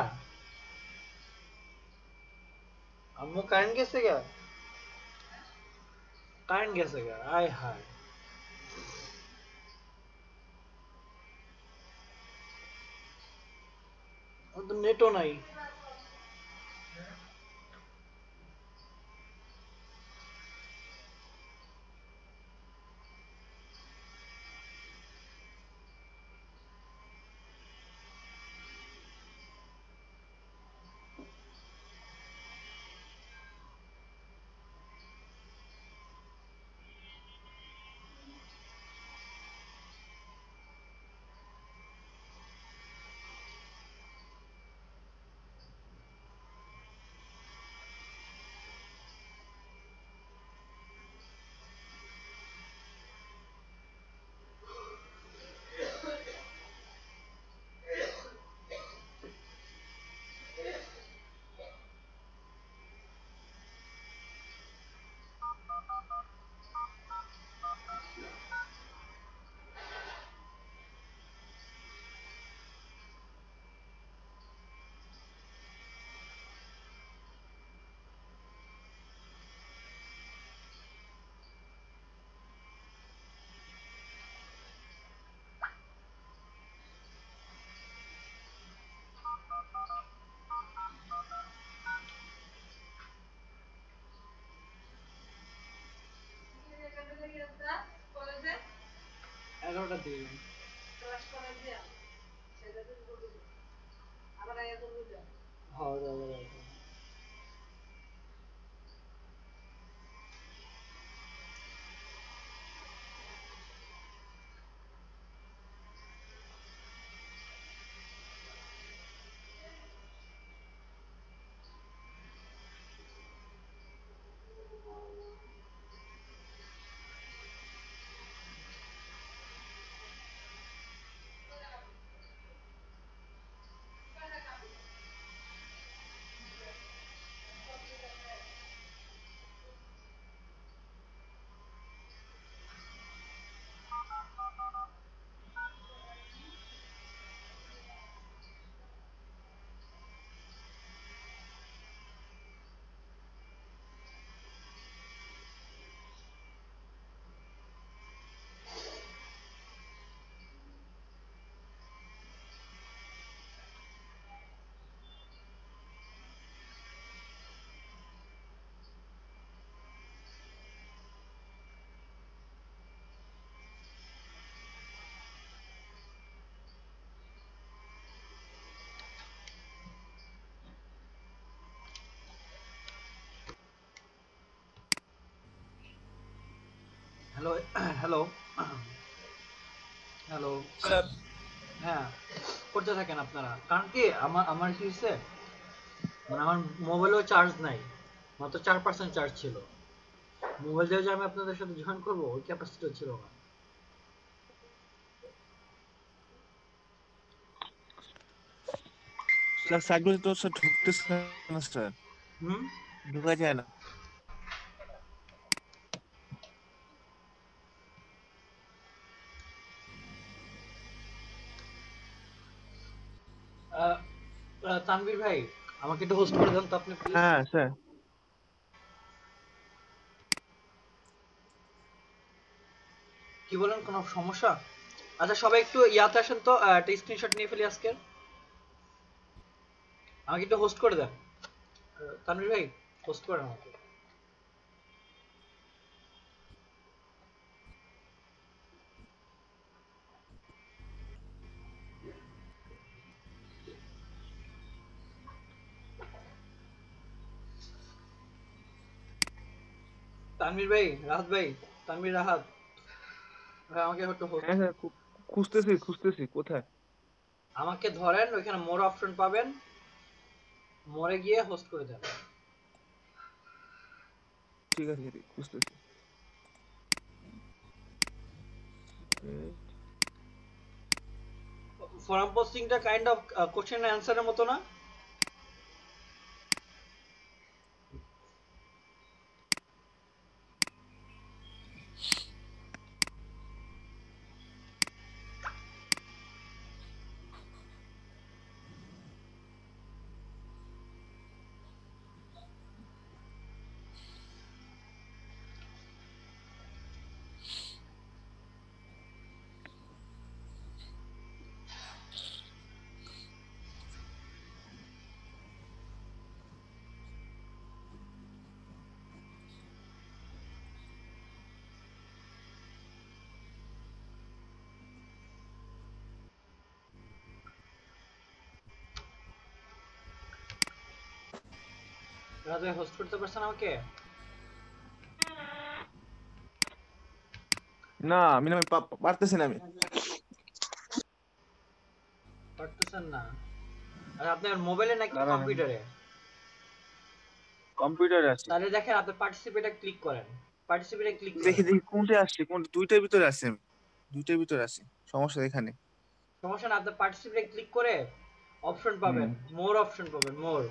আম্মু কারেন্ট গেছে গা? কারেন্ট গেছে গা, আয় হায়। ওর তো নেটও নাই। এগারোটা দিন হ্যালো হ্যালো হ্যালো স্যার হ্যাঁ করতে থাকেন আপনারা, কারণ কি আমার আমার কি হচ্ছে, মানে আমার মোবাইলেও চার্জ নাই, মাত্র 4% চার্জ ছিল। মোবাইল দিয়ে যে আমি আপনাদের সাথে জয়েন করবো ওই ক্যাপাসিটিও ছিল না। স্যার সাইটগুলো তো স্যার ঢুকতেছে না স্যার, হুম ঢোকা যায় না। আহ, তানভীর ভাই আমাকে একটু হোস্ট করে দেন তো আপনি প্লিজ। হ্যাঁ স্যার। কি বলেন, কোনো সমস্যা? আচ্ছা সবাই একটু ইয়াতে আসেন তো, একটা স্ক্রিনশট নিয়ে ফেলি আজকের। আমাকে একটু হোস্ট করে দেন তানভীর ভাই, হোস্ট করেন আমাকে। তানভীর ভাই, রাহাত ভাই, তানভীর, রাহাত ভাই আমাকে একটু হোস্ট। হ্যাঁ স্যার, খুঁজতেছি খুঁজতেছি কোথায়। আমাকে ধরেন ওইখানে মোর অপশন পাবেন, মোরে গিয়ে হোস্ট করে দেন। ঠিক আছে খুঁজতেছি। ফর্ম পোস্টিংটা কাইন্ড অফ কোশ্চেন অ্যান্সারের মতো না? রাতে হোস্ট করতে পারছেন আমাকে? না আমি না পারতেছি না আমি। পারতেছেন না? আর আপনার মোবাইলে নাকি দাঁড়ান আমি কম্পিউটারে? কম্পিউটারে আছি। তাহলে দেখেন আপনি পার্টিসিপেটে ক্লিক করেন। পার্টিসিপেটে ক্লিক দেখি করেন। দেখি কোনটা আসছে, কোন দুইটার ভিতরে আছে আমি, দুইটার ভিতরে আছি, সমস্যা এখানে। সমস্যা না, আপনি পার্টিসিপেটে ক্লিক করে অপশন পাবেন, মোর অপশন পাবেন, মোর।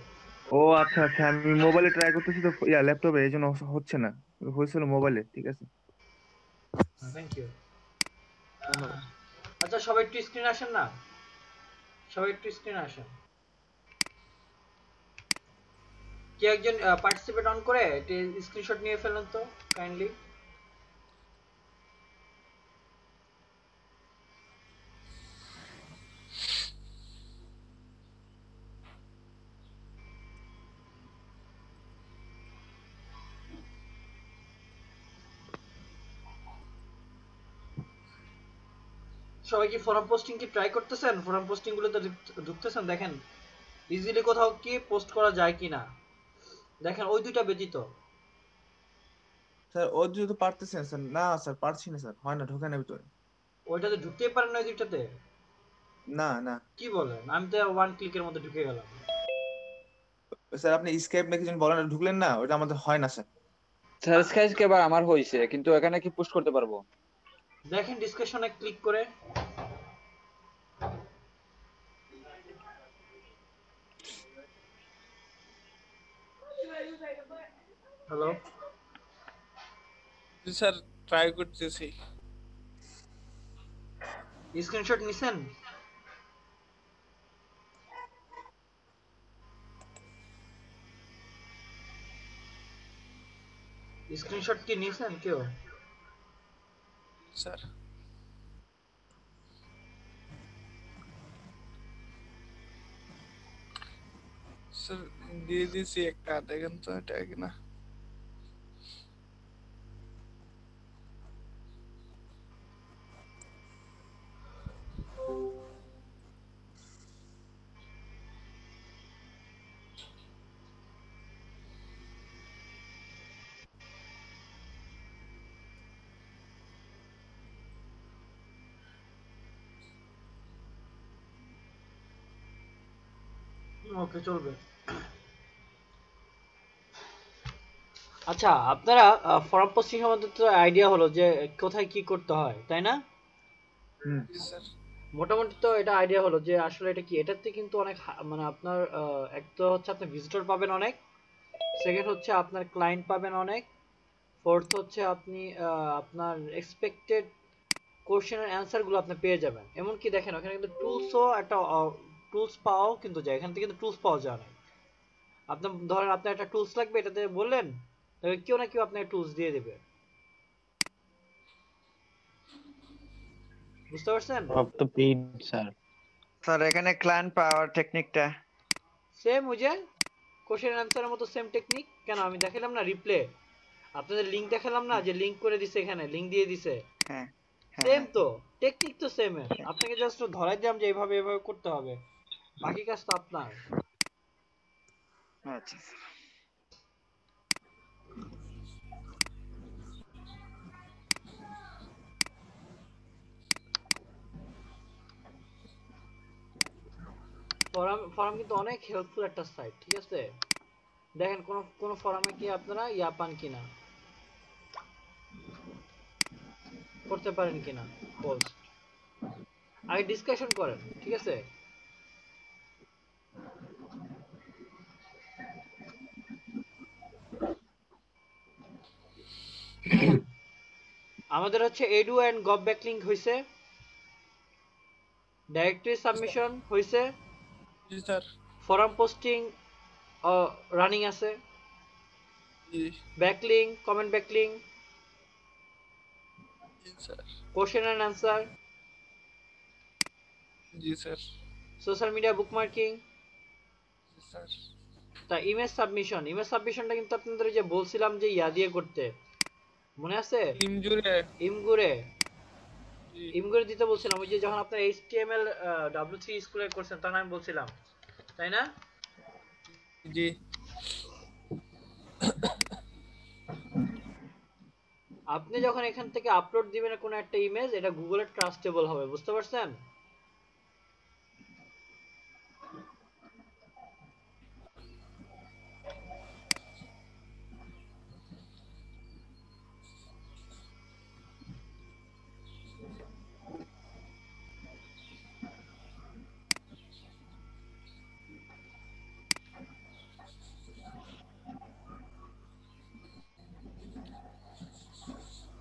ও আচ্ছা আচ্ছা, আমি মোবাইলে ট্রাই করতেছি তো, ল্যাপটপে এই জন্য হচ্ছে না, হয়েছিল মোবাইলে। ঠিক আছে, থ্যাংক ইউ। ধন্যবাদ। আচ্ছা সবাই একটু স্ক্রিনে আসেন না, সবাই একটু স্ক্রিনে আসেন। কে একজন পার্টিসিপেট অন করে স্ক্রিনশট নিয়ে ফেলেন তো কাইন্ডলি। সবাই কি ফোরাম পোস্টিং কি ট্রাই করতেছেন? ফোরাম পোস্টিং গুলোতে ঢুকতেছেন, দেখেন ইজিলি কোথাও কি পোস্ট করা যায় কিনা। দেখেন ওই দুইটা ব্যতীত। স্যার ও যদি পারতেছেন স্যার, না স্যার পারছি না স্যার, হয় না, ঢোকে না ভিতরে। ওইটাতে ঢুকতেই পারেন না ওই দুইটাতে? না না কি বলেন, আমি তো ওয়ান ক্লিকের মধ্যে ঢুকে গেলাম। স্যার, আপনি স্কেপ নাকি যেন বলেন, ঢুকলেন না, ওটা আমাদের হয় না স্যার। স্যার স্কাইস কে এবার আমার হইছে, কিন্তু এখানে কি পুশ করতে পারবো? দেখেন ডিসকাশনে ক্লিক করে। হ্যালো, জি স্যার, ট্রাই করতেছি। স্ক্রিনশট নিছেন? স্ক্রিনশট কি নিছেন কেউ? স্যার স্যার দিয়ে দিয়েছি একটা, দেখেন তো এটা কিনা। ওকে, চলবে। আচ্ছা, আপনারা ফরম পোস্টিং সম্বন্ধে তো আইডিয়া হলো যে কোথায় কি করতে হয়, তাই না? জি স্যার। মোটামুটি তো এটা আইডিয়া হলো যে আসলে এটা কি, এটাতে কিন্তু অনেক মানে আপনার এক তো হচ্ছে আপনি ভিজিটর পাবেন অনেক, সেকেন্ড হচ্ছে আপনার ক্লায়েন্ট পাবেন অনেক, ফোর্থ হচ্ছে আপনি আপনার এক্সপেক্টেড কোশ্চেনের অ্যান্সার গুলো আপনি পেয়ে যাবেন। এমনকি দেখেন ওখানে কিন্তু টুলসও একটা, টুলস পাওয়াও কিন্তু যায়, এখান থেকে কিন্তু টুলস পাওয়া যায় না। আপনার ধরেন আপনার একটা টুলস লাগবে, এটাতে বললেন, তবে কেউ না কেউ আপনাকে টুলস দিয়ে দেবে। বুঝতে পারছেন? সব তো পেইড স্যার। স্যার এখানে ক্লায়েন্ট পাওয়ার টেকনিকটা সেম ওই যে কোশ্চেন অ্যান্সারের মতো সেম টেকনিক। কেন আমি দেখালাম না রিপ্লে, আপনাদের লিংক দেখালাম না যে লিংক করে দিছে, এখানে লিংক দিয়ে দিছে। হ্যাঁ হ্যাঁ সেম হ্যাঁ তো, টেকনিক তো সেম। আপনাকে জাস্ট ধরাই দিলাম যে এইভাবে এভাবে করতে হবে, বাকি কাজ তো আপনার। আচ্ছা ফরাম ফরাম কিন্তু অনেক হেল্পফুল একটা সাইট, ঠিক আছে? দেখেন কোন কোন ফরামে কি আপনারা ইয়া পান কিনা, করতে পারেন কিনা পোস্ট, আগে ডিসকাশন করেন, ঠিক আছে? আমাদের হচ্ছে এডু এন্ড গভ ব্যাকলিংক হইছে, ডাইরেক্টরি সাবমিশন হইছে, জি স্যার। ফরাম পোস্টিং রানিং আছে, জি ব্যাকলিং, কমেন্ট ব্যাকলিং, জি স্যার। কোশ্চেন এন্ড আনসার, জি স্যার। সোশ্যাল মিডিয়া বুকমার্কিং, জি স্যার। তা ইমেজ সাবমিশন, ইমেজ সাবমিশনটা কিন্তু আপনাদের যে বলছিলাম যে ইয়া দিয়ে করতে, মনে আছে? ইমজুরে। ইমগুরে, জি ইমগুরে দিতে বলছিলাম, ওই যে যখন আপনার এইচটিএমএল W3 স্কুলে করছেন তখন আমি বলছিলাম, তাই না? জি আপনি যখন এখান থেকে আপলোড দিবেন কোনো একটা ইমেজ, এটা গুগলের ট্রাস্টেবল হবে, বুঝতে পারছেন?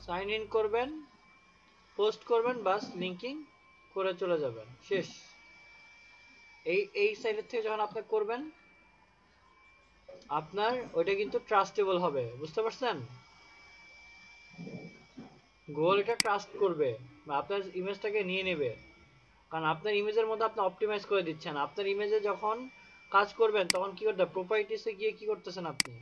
সাইন ইন করবেন, পোস্ট করবেন, বাস লিংকিং করে চলে যাবেন, শেষ। এই সাইটের থেকে যখন আপনি করবেন, আপনার ওইটা কিন্তু ট্রাস্টেবল হবে, বুঝতে পারছেন? গুগল এটা ট্রাস্ট করবে বা আপনার ইমেজটাকে নিয়ে নেবে, কারণ আপনার ইমেজের মধ্যে আপনি অপটিমাইজ করে দিচ্ছেন। আপনার ইমেজে যখন কাজ করবেন তখন কি করতে, প্রপার্টিসে গিয়ে কি করতেছেন আপনি,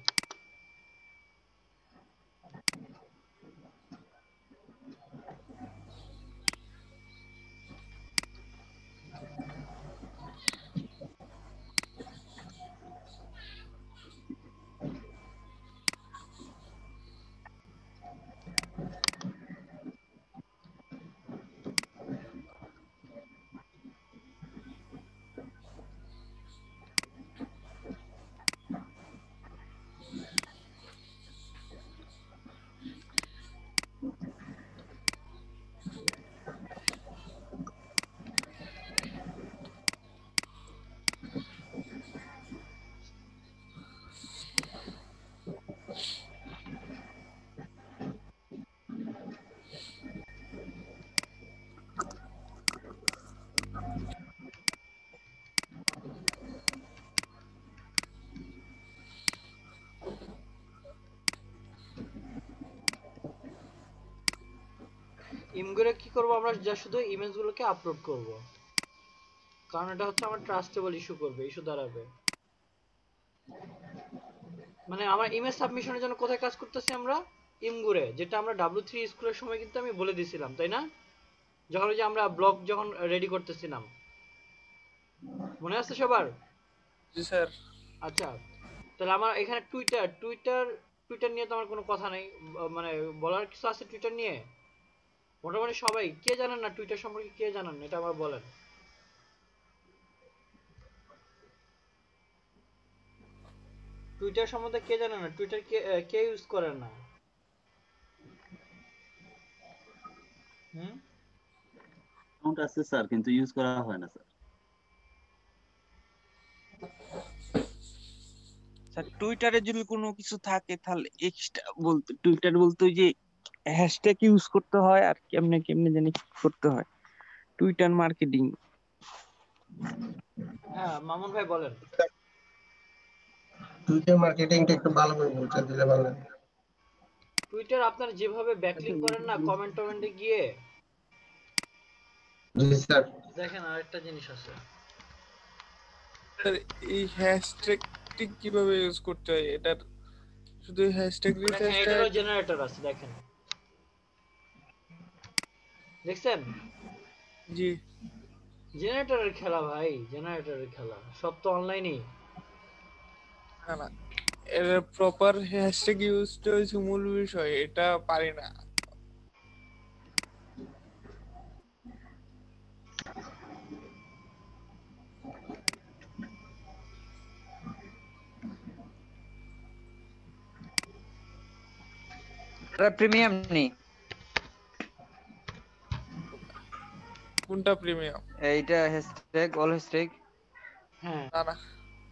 ইমগুলো কি করব আমরা, যা শুধু ইমেজগুলোকে আপলোড করব, কারণ এটা হচ্ছে আমার ট্রাস্টেবল ইস্যু দাঁড়াবে। মানে আমার ইমেজ সাবমিশনের জন্য কোথায় কাজ করতেছি আমরা, ইমগুরে, যেটা আমরা W3 স্কুলের সময় কিন্তু আমি বলে দিছিলাম, তাই না? যখন ওই যে আমরা ব্লগ যখন রেডি করতেছিলাম, মনে আছে সবার? জি স্যার। আচ্ছা, তাহলে আমার এখানে টুইটার নিয়ে তো আমার কোনো কথা নেই, মানে বলার কিছু আছে টুইটার নিয়ে? মোটামুটি সবাই কে জানেন না টুইটার সম্পর্কে, কে জানেন এটা আমার বলেন। টুইটার সম্বন্ধে কে জানে না, টুইটার কে ইউজ করেন না? হুম, অ্যাকাউন্ট আছে স্যার, কিন্তু ইউজ করা হয় না স্যার। স্যার টুইটারে যদি কোনো কিছু থাকে তাহলে এক্সট্রা বলতে, টুইটার বলতে ওই যে হ্যাশট্যাগ ইউজ করতে হয় আর কেমনে কেমনে জানি করতে হয়, টুইটার মার্কেটিং। হ্যাঁ মামুন ভাই বলেন। টুইটার মার্কেটিংটা একটু ভালো করে বুঝিয়ে দিলে ভালো হয়। টুইটার আপনার যেভাবে ব্যাকলিংক করেন না কমেন্ট টমেন্টে গিয়ে, জি স্যার। দেখেন আরেকটা জিনিস আছে, স্যার এই হ্যাশট্যাগ কিভাবে ইউজ করতে হয়? এটার শুধু হ্যাশট্যাগ দেখেন রিসার্চটা। এটারও জেনারেটর আছে, দেখেন, দেখছেন? জি। জেনারেটরের খেলা ভাই, জেনারেটরের খেলা, সব তো অনলাইনেই। না না, এর প্রপার হ্যাশট্যাগ ইউজটা হচ্ছে মূল বিষয়, এটা পারি না। এটা প্রিমিয়াম নেই, কোনটা প্রিমিয়াম? এইটা হ্যাশট্যাগ অল হ্যাশট্যাগ। হ্যাঁ না না,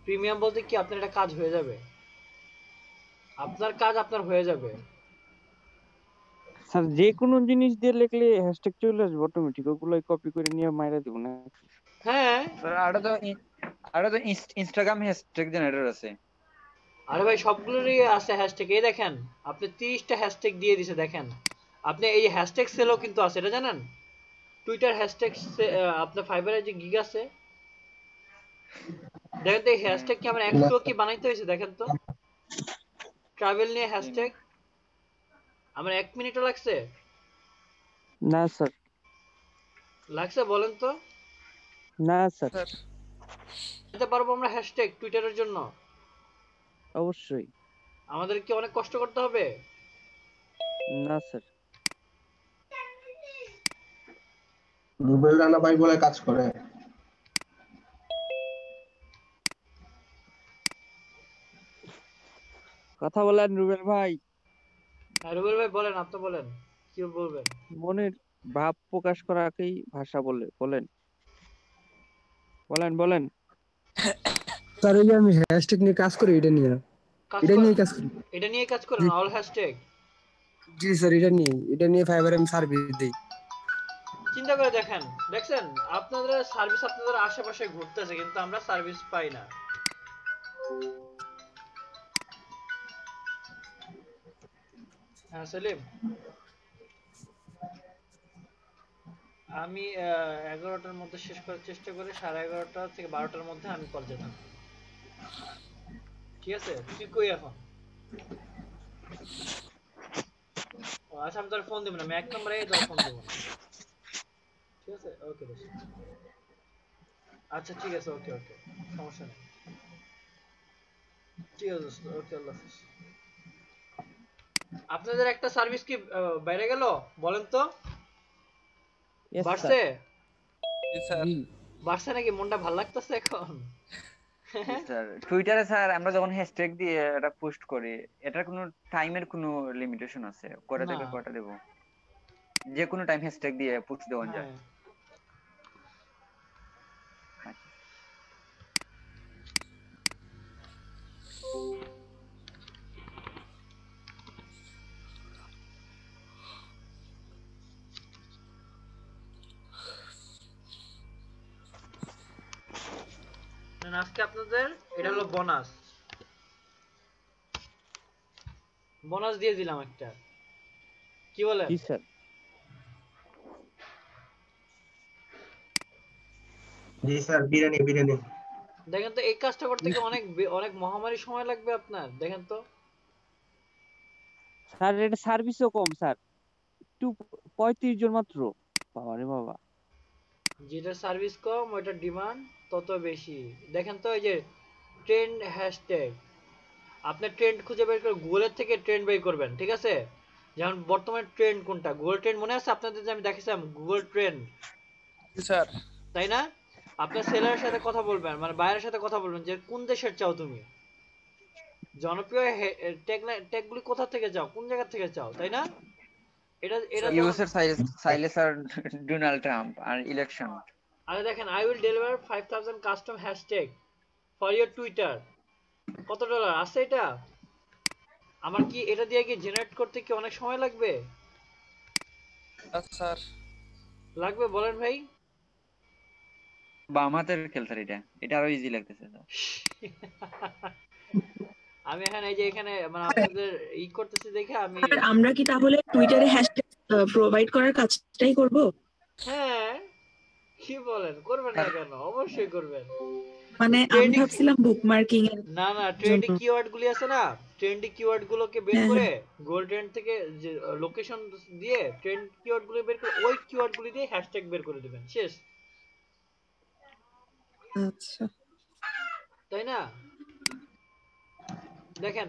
প্রিমিয়াম বলতে কি, আপনার একটা কাজ হয়ে যাবে, আপনার কাজ আপনার হয়ে যাবে। স্যার যে কোনো জিনিস দিয়ে লিখলে হ্যাশট্যাগ চলে আসবে অটোমেটিক, ওগুলোই কপি করে নিয়ে মাইরা দিব না? হ্যাঁ স্যার আরো তো ইনস্টাগ্রাম হ্যাশট্যাগ জেনারেটর আছে। আরে ভাই সবগুলোরই আছে হ্যাশট্যাগ, এই দেখেন আপনি 30টা হ্যাশট্যাগ দিয়ে দিছে, দেখেন আপনি এই হ্যাশট্যাগ সেলও কিন্তু আছে, এটা জানেন? টুইটার হ্যাশট্যাগ, আপনার ফাইবারের যে গিগ আছে, দেখেন তো এই হ্যাশট্যাগ কি আমার একটু কি বানাইতে হয়েছে, দেখেন তো, ট্রাভেল নিয়ে হ্যাশট্যাগ আমার 1 মিনিটও লাগছে? না স্যার। লাগছে বলেন তো? না স্যার। দিতে পারবো আমরা হ্যাশট্যাগ টুইটারের জন্য? অবশ্যই। আমাদের কি অনেক কষ্ট করতে হবে? না স্যার। রুবেল রানা ভাই বলে কাজ করে। কথা বলেন রুবেল ভাই, হ্যাঁ রুবেল ভাই বলেন, আপনি বলেন কি বলবেন। মনের ভাব প্রকাশ করাকেই ভাষা বলে, বলেন বলেন বলেন। স্যার ওই যে আমি হ্যাশট্যাগ নিয়ে কাজ করি, এটা নিয়ে কাজ এটা কর, নিয়ে কাজ করি। এটা নিয়ে কাজ করেন জি অল হ্যাশট্যাগ। জি স্যার, এটা নিয়ে ফাইবারে আমি সার্ভিস দিই। চিন্তা করে দেখেন, দেখছেন আপনাদের সার্ভিস আপনাদের আশেপাশে ঘুরতেছে কিন্তু আমরা সার্ভিস পাই না। হ্যাঁ সেলিম, আমি 11টার মধ্যে শেষ করার চেষ্টা করি, 11:30 থেকে 12টার মধ্যে আমি কল যেতাম। ঠিক আছে, তুই কই এখন? ও আচ্ছা, আমি তোর ফোন দেবো না, আমি 1 নম্বরে তোর ফোন দেবো না। ঠিক আছে, ওকে দোস্ত। আচ্ছা ঠিক আছে, ওকে ওকে, সমস্যা নেই। ঠিক আছে দোস্ত, ওকে, আল্লাহ হাফিজ। আপনাদের একটা সার্ভিস কি বাইরে গেল বলেন তো? Yes, sir. বাড়ছে? জি স্যার। জি বাড়ছে নাকি? মনটা ভালো লাগতেছে এখন? স্যার টুইটারে স্যার আমরা যখন হ্যাশট্যাগ দিয়ে এটা পোস্ট করি, এটার কোনো টাইমের কোনো লিমিটেশন আছে? কয়টা না। থেকে কয়টা দেব? যে কোনো টাইম হ্যাশট্যাগ দিয়ে পোস্ট দেওয়া যায়? হ্যাঁ। আচ্ছা। আজকে আপনাদের এটা হলো বোনাস, বোনাস দিয়ে দিলাম একটা, কি বলেন? জি স্যার। জি স্যার, বিরিয়ানি বিরিয়ানি। দেখেন তো এই কাজটা করতে কি অনেক অনেক মহামারী সময় লাগবে আপনার? দেখেন তো। স্যার এটা সার্ভিসও কম স্যার, একটু 35 জন মাত্র। বাবা রে বাবা। যেটা সার্ভিস কম ওইটার ডিমান্ড তত বেশি। দেখেন তো এই যে ট্রেন্ড হ্যাশট্যাগ, আপনি ট্রেন্ড খুঁজে বের করে গুগলের থেকে ট্রেন্ড বের করবেন, ঠিক আছে? যেমন বর্তমানে ট্রেন্ড কোনটা, গুগল ট্রেন্ড মনে আছে আপনাদের যে আমি দেখাইছিলাম গুগল ট্রেন্ড, জি স্যার। তাই না? আপনার সেলারের সাথে কথা বলবেন, মানে বায়ারের সাথে কথা বলবেন যে কোন দেশের চাও তুমি, জনপ্রিয় ট্যাগগুলি কোথা থেকে চাও, কোন জায়গা থেকে চাও, তাই না? এটা এটা যখন ইউএসের সাইলেসার ডোনাল্ড ট্রাম্প আর ইলেকশন। আরে দেখেন, I will deliver 5000 custom hashtag for your Twitter. কত ডলার আছে এটা? আমার কি এটা দিয়ে কি জেনারেট করতে কি অনেক সময় লাগবে? স্যার লাগবে বলেন ভাই। বাম হাতের খেল স্যার, এটা আরো ইজি লাগতেছে স্যার। আমি এখানে এই যে এখানে মানে আপনাদের ই করতেছি দেখে আমি। আমরা কি তাহলে টুইটারে হ্যাশট্যাগ প্রোভাইড করার কাজটাই করব? হ্যাঁ, কি বলেন, করবেন না কেন? অবশ্যই করবেন। মানে আমি ভাবছিলাম বুকমার্কিং এর না না, ট্রেন্ডি কিওয়ার্ড গুলি আছে না, ট্রেন্ডি কিওয়ার্ড গুলোকে বের করে গোল ট্রেন্ড থেকে যে লোকেশন দিয়ে ট্রেন্ড কিওয়ার্ড গুলো বের করে ওই কিওয়ার্ড গুলি দিয়ে হ্যাশট্যাগ বের করে দিবেন, শেষ। আচ্ছা, তাই না? দেখেন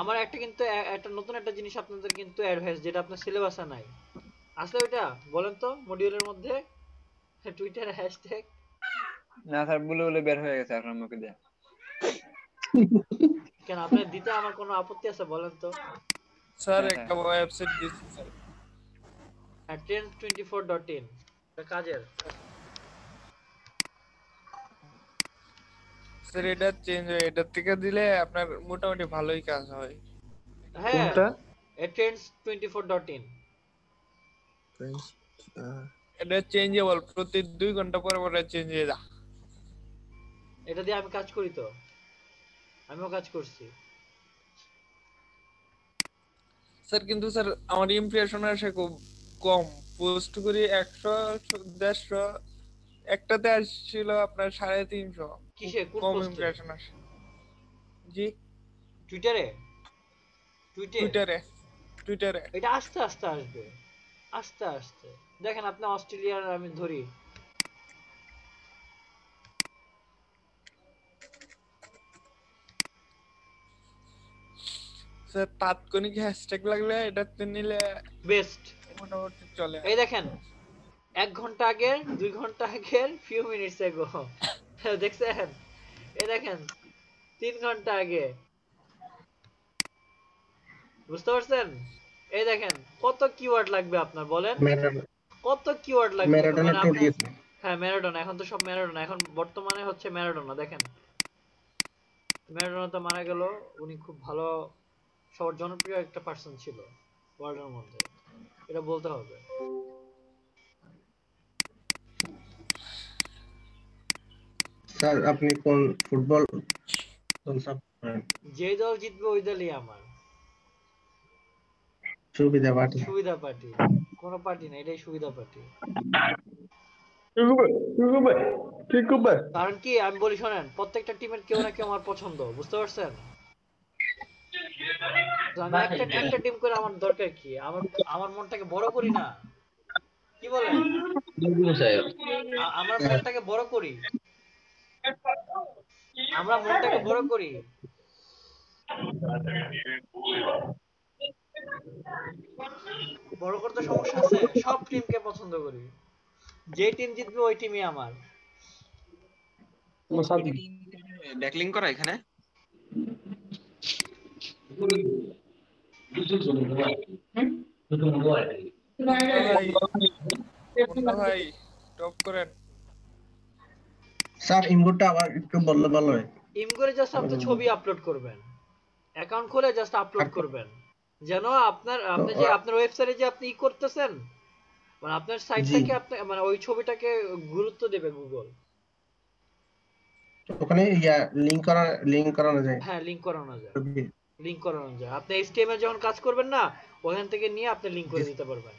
আমার একটা কিন্তু একটা নতুন একটা জিনিস আপনাদের কিন্তু অ্যাডভাইস, যেটা আপনার সিলেবাসে নাই, আছে ওইটা বলেন তো মডিউলের মধ্যে, টুইটার হ্যাশট্যাগ। না স্যার, বলে বলে বের হয়ে গেছে আপনার মুখে দিয়ে। কেন আপনার দিতে আমার কোনো আপত্তি আছে বলেন তো? স্যার একটা ওয়েবসাইট দিয়েছি স্যার, trends24.in, এটা কাজের। স্যার এটা চেঞ্জ হয়, এটা থেকে দিলে আপনার মোটামুটি ভালোই কাজ হয়। হ্যাঁ, কোনটা? trends24.in, এটা চেঞ্জেবল, প্রতি 2 ঘন্টা পরে পরে চেঞ্জ হয়ে যায়। এটা দিয়ে আমি কাজ করি তো, আমিও কাজ করছি। স্যার কিন্তু স্যার আমার ইমপ্রেশন আসে খুব কম, পোস্ট করি 100 150, একটাতে আসছিল আপনার 350। কিসে, কোন কম পোস্টে? ইমপ্রেশন আসে। জি টুইটারে? টুইটারে এটা আস্তে আস্তে আসবে, আস্তে আস্তে। দেখেন আপনি অস্ট্রেলিয়ার, আমি ধরি স্যার তাৎক্ষণিক হ্যাশট্যাগ লাগলে এটাতে নিলে বেস্ট। মোটামুটি চলে। এই দেখেন 1 ঘন্টা আগের 2 ঘন্টা আগের ফিউ মিনিটস এগো দেখছেন? এই দেখেন 3 ঘন্টা আগে, বুঝতে পারছেন? এই দেখেন কত কিওয়ার্ড লাগবে আপনার বলেন, কত কিওয়ার্ড লাগবে ম্যারাডোনা মানে টুট আপনার। গেছে। হ্যাঁ ম্যারাডোনা, এখন তো সব ম্যারাডোনা, এখন বর্তমানে হচ্ছে ম্যারাডোনা। দেখেন ম্যারাডোনা তো মারা গেল, উনি খুব ভালো সবার জনপ্রিয় একটা পার্সন ছিল ওয়ার্ল্ডের মধ্যে, এটা বলতে হবে। স্যার আপনি কোন ফুটবল কোন সাপোর্ট করেন? যে দল জিতবে ওই দলই আমার। সুবিধা পার্টি। সুবিধা পার্টি, কোনো পার্টি না, এটাই সুবিধা পার্টি। কারণ কি আমি বলি শোনেন, প্রত্যেকটা টিমের কেউ না কেউ আমার পছন্দ, বুঝতে পারছেন? তো আমি একটা টিম করে আমার দরকার কি, আমার মনটাকে বড় করি না, কি বলেন? আমরা মনটাকে বড় করি, আমরা মনটাকে বড় করি। বড় করতে সমস্যা আছে? সব টিমকে পছন্দ করি, যে টিম জিতবে ওই টিমই আমার। ব্যাকলিং করা এখানে ভাই টপ করেন। স্যার ইনপুটটা আবার একটু বললে ভালো হয়। ইমগোরে জাস্ট আপনি ছবি আপলোড করবেন, অ্যাকাউন্ট খুলে জাস্ট আপলোড করবেন, যেন আপনি যে আপনার ওয়েবসাইটে যে আপনি করতেছেন, মানে আপনার সাইটটাকে আপনি মানে ওই ছবিটাকে গুরুত্ব দেবে গুগল। ওখানে লিংক করানো যায়। হ্যাঁ লিংক করানো যায়, লিংক করানো যায়। আপনি HTML যখন কাজ করবেন না, ওখান থেকে নিয়ে আপনি লিংক করে দিতে পারবেন।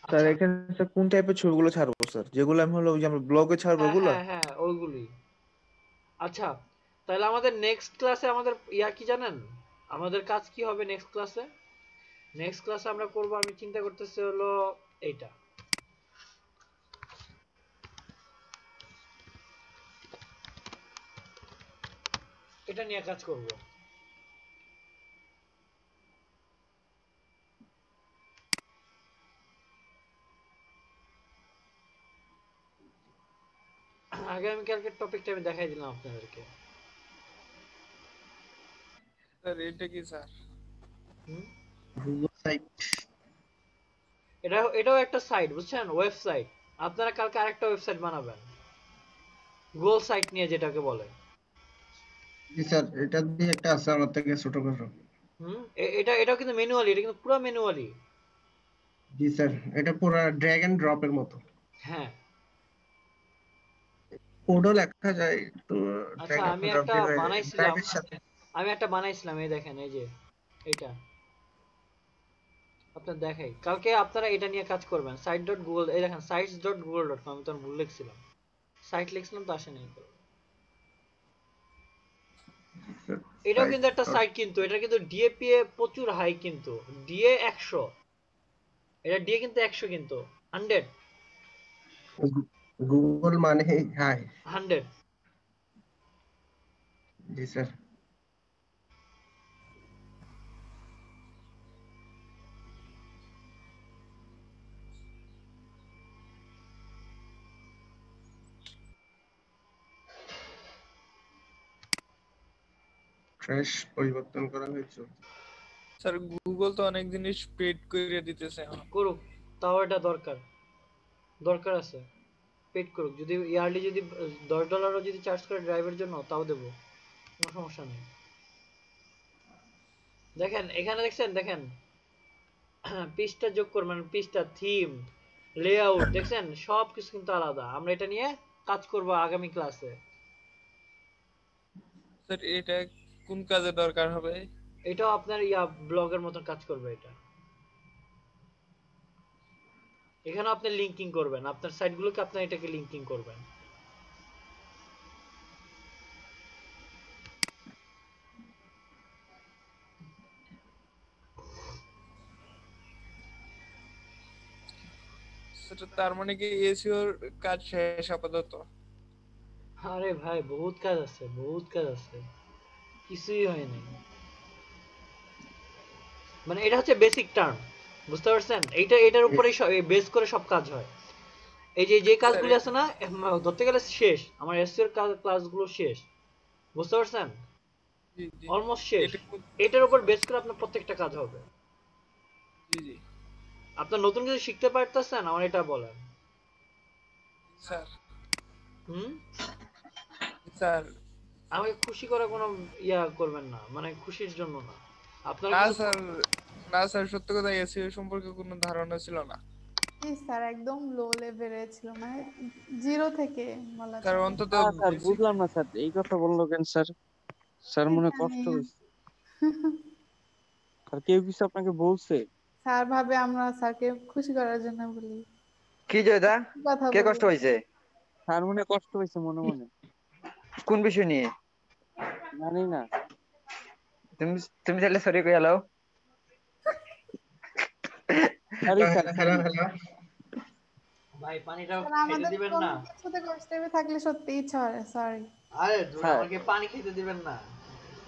স্যার এখানে স্যার কোন টাইপের ছবিগুলো ছাড়বো স্যার? যেগুলো আমি হলো ওই যে আমরা ব্লগে ছাড়বো ওগুলো? হ্যাঁ ওইগুলি। আচ্ছা তাহলে আমাদের নেক্সট ক্লাসে আমাদের কি জানেন, আমাদের কাজ কি হবে নেক্সট ক্লাসে? নেক্সট ক্লাসে আমরা করব, আমি চিন্তা করতেছি হলো এইটা, এটা নিয়ে কাজ করব। আগামীকালকের টপিকটা আমি দেখাই দিলাম আপনাদেরকে। স্যার এটা কি স্যার? গুগল সাইট, এটাও একটা সাইট, বুঝছেন? ওয়েবসাইট। আপনারা কালকে আরেকটা ওয়েবসাইট বানাবেন গুগল সাইট নিয়ে, যেটাকে বলে। জি স্যার এটা দিয়ে একটা আছে আমার থেকে ছোট করে। এটাও কিন্তু ম্যানুয়ালি, এটা কিন্তু পুরো ম্যানুয়ালি। জি স্যার এটা পুরো ড্র্যাগ এন্ড ড্রপ এর মতো। হ্যাঁ কোডও লেখা যায় তো। আচ্ছা আমি একটা বানাইছিলাম, এই দেখেন, এই যে এটা আপনার দেখাই। কালকে আপনারা এটা নিয়ে কাজ করবেন, site.google, এই দেখেন sites.google.com, আমি তো ভুল লিখছিলাম, সাইট লিখছিলাম তো আসে নাই। এটাও কিন্তু একটা সাইট, কিন্তু এটা কিন্তু ডিএপিএ প্রচুর হাই, কিন্তু ডিএ 100, এটা ডিএ কিন্তু 100, কিন্তু 100 গুগল মানে হাই 100। জি স্যার ফ্রেশ পরিবর্তন করা হয়েছে। স্যার গুগল তো অনেক জিনিস পেড করে দিতেছে। করুক, তাও এটা দরকার আছে, পেড করুক। যদি ইয়ারলি যদি $10 যদি চার্জ করে ড্রাইভের জন্য, তাও দেবো, কোনো সমস্যা নেই। দেখেন এখানে দেখেন পৃষ্ঠা যোগ করবেন, পৃষ্ঠা, থিম, লেআউট, দেখছেন সব কিছু কিন্তু আলাদা। আমরা এটা নিয়ে কাজ করব আগামী ক্লাসে। স্যার এটা কোন কাজে দরকার হবে? এটাও আপনার ব্লগের মতো কাজ করবে এটা। এখানে আপনি লিংকিং করবেন, আপনার সাইটগুলোকে আপনি এটাকে লিংকিং করবেন। তার মানে কি এসইওর কাজ শেষ আপাতত? আরে ভাই বহুত কাজ আছে, কিছুই হয় নাই। মানে এটা হচ্ছে বেসিক টার্ম, বুঝতে পারছেন? এটার উপরেই বেস করে সব কাজ হয়। এই যে কাজগুলো আছে না, ধরতে গেলে শেষ আমার এসইও এর ক্লাসগুলো শেষ, বুঝতে পারছেন? জি জি অলমোস্ট শেষ। এটার উপর বেস করে আপনার প্রত্যেকটা কাজ হবে। জি জি আপনার নতুন কিছু শিখতে পারতেছেন আমার এটা বলেন। স্যার হুম স্যার আমাকে খুশি করে কোনো ইয়া করবেন না, মানে খুশির জন্য না আপনারা না কিন্তু স্যার, না স্যার, সত্যি কথা এসইও সম্পর্কে কোনো ধারণা ছিল না জি স্যার, একদম লো লেভেলে ছিল, মানে জিরো থেকে বলা স্যার। চলে। অন্তত স্যার বুঝলাম না স্যার, এই কথা বললো কেন স্যার? স্যার মনে জানি। কষ্ট হয়েছে। আর কেউ কিছু আপনাকে বলছে? স্যার ভাবে আমরা স্যারকে খুশি করার জন্য বলি। কি জয়দা, কথা কে বলি। কষ্ট হয়েছে? স্যার মনে কষ্ট হয়েছে মনে মনে। কোন বিষয় নিয়ে জানি না। তুমি তুমি চাইলে সরি কই আলাও। Sorry sir, sorry. ভাই পানিটা স্যার খেতে আমাদের দিবেন কোনো না? কিছুতে কষ্টে থাকলে সত্যিই সরি। আরে দূর, স্যার আমাকে পানি খেতে দিবেন না?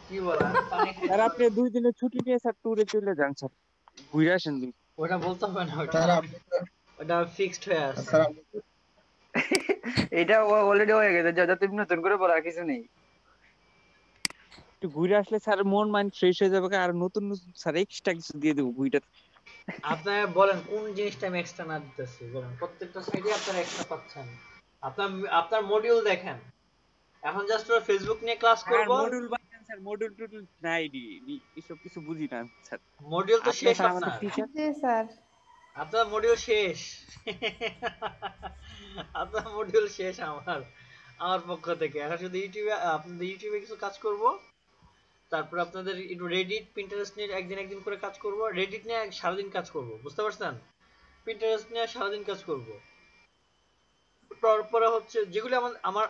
কি বলেন, পানি খেতে স্যার আপনি 2 দিনের ছুটি নিয়ে স্যার ট্যুরে চলে যান স্যার, ঘুরে আসেন দুই। ওটা বলতে হবে না, স্যার ওটা ফিক্সড হয়ে আছে। স্যার এটা অলরেডি হয়ে গেছে জয়দা, তুমি নতুন করে বলার কিছু নেই। একটু ঘুরে আসলে স্যার মন মাইন্ড ফ্রেশ হয়ে যাবে, আর নতুন নতুন স্যার এক্সট্রা কিছু দিয়ে দেবো ঘুরে। আপনারা বলেন কোন জিনিসটা আমি এক্সট্রা না দিতেছি, বলেন। প্রত্যেকটা সাইডে আপনারা এক্সট্রা পাচ্ছেন। আপনার আপনার মডিউল দেখেন, এখন জাস্ট ফেসবুক নিয়ে ক্লাস করব। মডিউল বানান স্যার, মডিউল টুডুল নাই এসব কিছু বুঝি না স্যার। মডিউল তো আপনি শেষ স্যার আমাদের আপনার। টিচার। জি স্যার। আপনার মডিউল শেষ। আপনার মডিউল শেষ আমার পক্ষ থেকে। এখন শুধু ইউটিউবে, আপনাদের ইউটিউবে কিছু কাজ করব, তারপর আপনাদের একটু রেডিট পিন্টারেস্ট নিয়ে একদিন করে কাজ করব। রেডিট নিয়ে সারাদিন কাজ করব, বুঝতে পারছেন? পিন্টারেস্ট নিয়ে সারাদিন কাজ করব। তারপরে হচ্ছে যেগুলো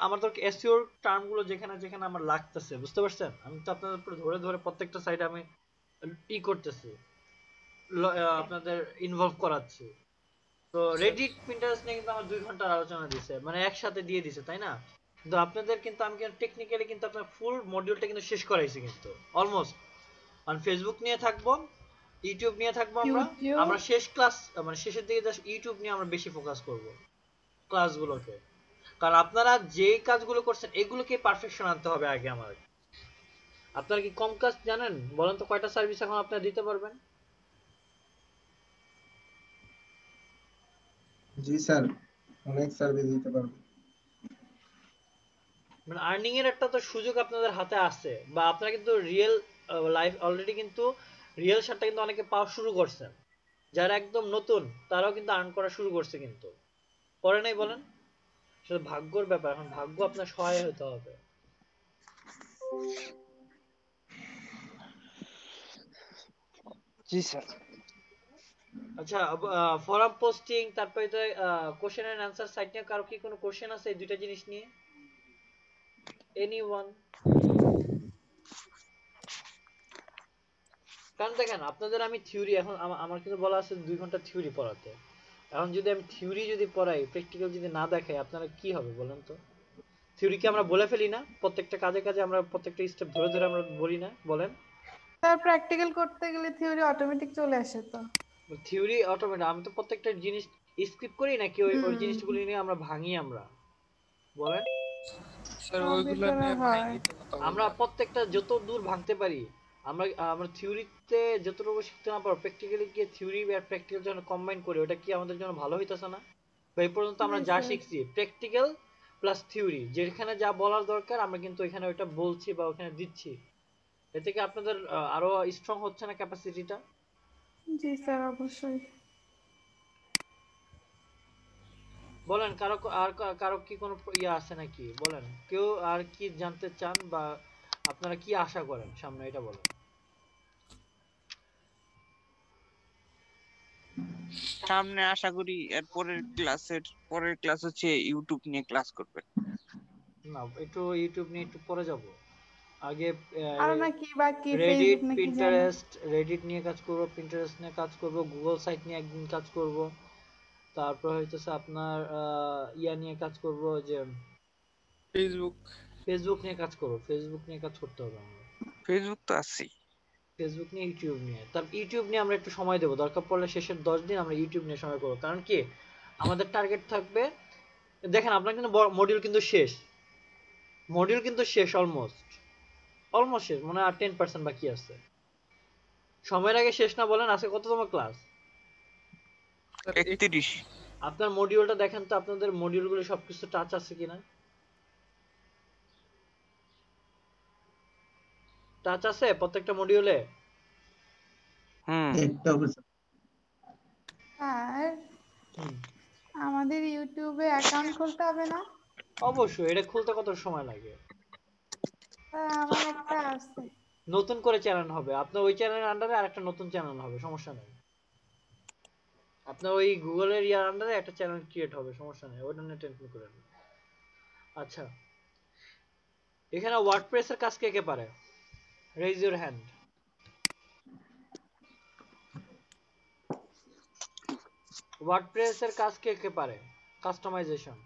আমার তো এসইও টার্ম গুলো যেখানে যেখানে আমার লাগতেছে, বুঝতে পারছেন? আমি তো আপনাদের উপরে ধরে ধরে প্রত্যেকটা সাইডে আমি করতেছি, আপনাদের ইনভলভ করাচ্ছি। তো রেডিট পিন্টারেস্ট নিয়ে কিন্তু আমার 2 ঘন্টার আলোচনা দিছে, মানে একসাথে দিয়ে দিছে, তাই না? কিন্তু আপনাদের কিন্তু আমি কিন্তু টেকনিক্যালি কিন্তু আপনার ফুল মডিউলটা কিন্তু শেষ করাইছি কিন্তু অলমোস্ট। আর ফেসবুক নিয়ে থাকবো, ইউটিউব নিয়ে থাকবো আমরা। ইউটিউব। আমরা শেষ ক্লাস মানে শেষের দিকে জাস্ট ইউটিউব নিয়ে আমরা বেশি ফোকাস করব ক্লাসগুলোকে। কারণ আপনারা যে কাজগুলো করছেন এগুলোকে পারফেকশন আনতে হবে আগে আমার। আপনারা কি কম কাজ জানেন? বলেন তো কয়টা সার্ভিস এখন আপনারা দিতে পারবেন? জি স্যার, অনেক সার্ভিস দিতে পারবো। মানে আর্নিং এর একটা তো সুযোগ আপনাদের হাতে আছে, বা আপনারা কিন্তু রিয়েল লাইফ অলরেডি কিন্তু রিয়েল শাটটা কিন্তু অনেকে পাওয়া শুরু করছেন। যারা একদম নতুন তারাও কিন্তু আর্ন করা শুরু করছে, কিন্তু করে নাই বলেন? সেটা ভাগ্যর ব্যাপার, এখন ভাগ্য আপনার সহায় হতে হবে। জি স্যার। আচ্ছা, ফোরাম পোস্টিং, তারপরে তো কোশ্চেন এন্ড আনসার সাইট নিয়ে কারো কি কোনো কোশ্চেন আছে এই দুইটা জিনিস নিয়ে? এনিওয়ান? কারণ দেখেন আপনাদের আমি থিওরি, এখন আমার কিন্তু বলা আছে 2 ঘন্টা থিওরি পড়াতে। এখন যদি আমি থিওরি যদি পড়াই, প্র্যাকটিক্যাল যদি না দেখাই, আপনারা কি হবে বলেন তো? থিওরি কি আমরা বলে ফেলি না? প্রত্যেকটা কাজে কাজে আমরা প্রত্যেকটা স্টেপ ধরে ধরে আমরা বলি না, বলেন? স্যার প্র্যাকটিক্যাল করতে গেলে থিওরি অটোমেটিক চলে আসে তো। থিওরি অটোমেটিক, আমি তো প্রত্যেকটা জিনিস স্ক্রিপ্ট করি নাকি ওই জিনিসগুলো নিয়ে আমরা ভাঙি আমরা, বলেন? স্যার সবই ওইগুলো করা নিয়ে হয়। ভাঙিতে কথা আমরা বলবেন। প্রত্যেকটা যত দূর ভাঙতে পারি, আমরা থিওরিতে যতটুকু শিখতে না পারো, প্র্যাকটিক্যালি গিয়ে থিওরি আর প্র্যাকটিক্যাল যখন কম্বাইন করি, ওটা কি আমাদের জন্য ভালো হইতেছে না? তো এই পর্যন্ত আমরা জি যা স্যার। শিখছি প্র্যাকটিক্যাল প্লাস থিওরি, যেখানে যা বলার দরকার আমরা কিন্তু এখানে ওইটা বলছি বা ওখানে দিচ্ছি। এ থেকে আপনাদের আরো স্ট্রং হচ্ছে না ক্যাপাসিটিটা? জি স্যার, অবশ্যই। বলেন, কারো কি কোনো ইয়ে আছে নাকি? বলেন, কেউ আর কি জানতে চান, বা আপনারা কি আশা করেন সামনে, এটা বলেন। সামনে আশা করি এর পরের ক্লাস হচ্ছে ইউটিউব নিয়ে ক্লাস করবে। না, একটু ইউটিউব নিয়ে একটু পরে যাব। আগে আর নাকি বাকি রেডিট ফেসবুক নাকি জানো? পিন্টারেস্ট, রেডিট নিয়ে কাজ করব, পিন্টারেস্ট নিয়ে কাজ করব, গুগল সাইট নিয়ে একদিন কাজ করব। তারপর হইতেছে আপনার ইয়া নিয়ে কাজ করব, যে ফেসবুক ফেসবুক নিয়ে কাজ করব। ফেসবুক নিয়ে কাজ করতে হবে আমার। ফেসবুক তো আছেই। ফেসবুক নিয়ে, ইউটিউব নিয়ে। তার ইউটিউব নিয়ে আমরা একটু সময় দেবো, দরকার পড়লে শেষের 10 দিন আমরা ইউটিউব নিয়ে সময় করবো। কারণ কি আমাদের টার্গেট থাকবে, দেখেন আপনার কিন্তু মডিউল কিন্তু শেষ, মডিউল কিন্তু শেষ, অলমোস্ট অলমোস্ট শেষ, মনে হয় আর 10% বাকি আছে। সময়ের আগে শেষ না বলেন। আজকে কততম ক্লাস? 31। আপনার মডিউলটা দেখেন তো, আপনাদের মডিউলগুলো সবকিছু টাচ আছে কিনা, টাচ আছে প্রত্যেকটা মডিউলে? দেখতে হবে স্যার। আর আমাদের ইউটিউবে অ্যাকাউন্ট খুলতে হবে না? অবশ্যই। এটা খুলতে কত সময় লাগে? আমার একটা আছে। নতুন করে চ্যানেল হবে আপনার, ওই চ্যানেলের আন্ডারে আরেকটা নতুন চ্যানেল হবে, সমস্যা নেই। আপনার ওই গুগলের ইয়ার আন্ডারে একটা চ্যানেল ক্রিয়েট হবে, সমস্যা নেই, ওইটা নিয়ে টেনশন করেন না। আচ্ছা, এখানে ওয়ার্ডপ্রেসের কাজ কে কে পারে? Raise your hand. ওয়ার্ডপ্রেসের কাজ কে কে পারে? কাস্টমাইজেশন,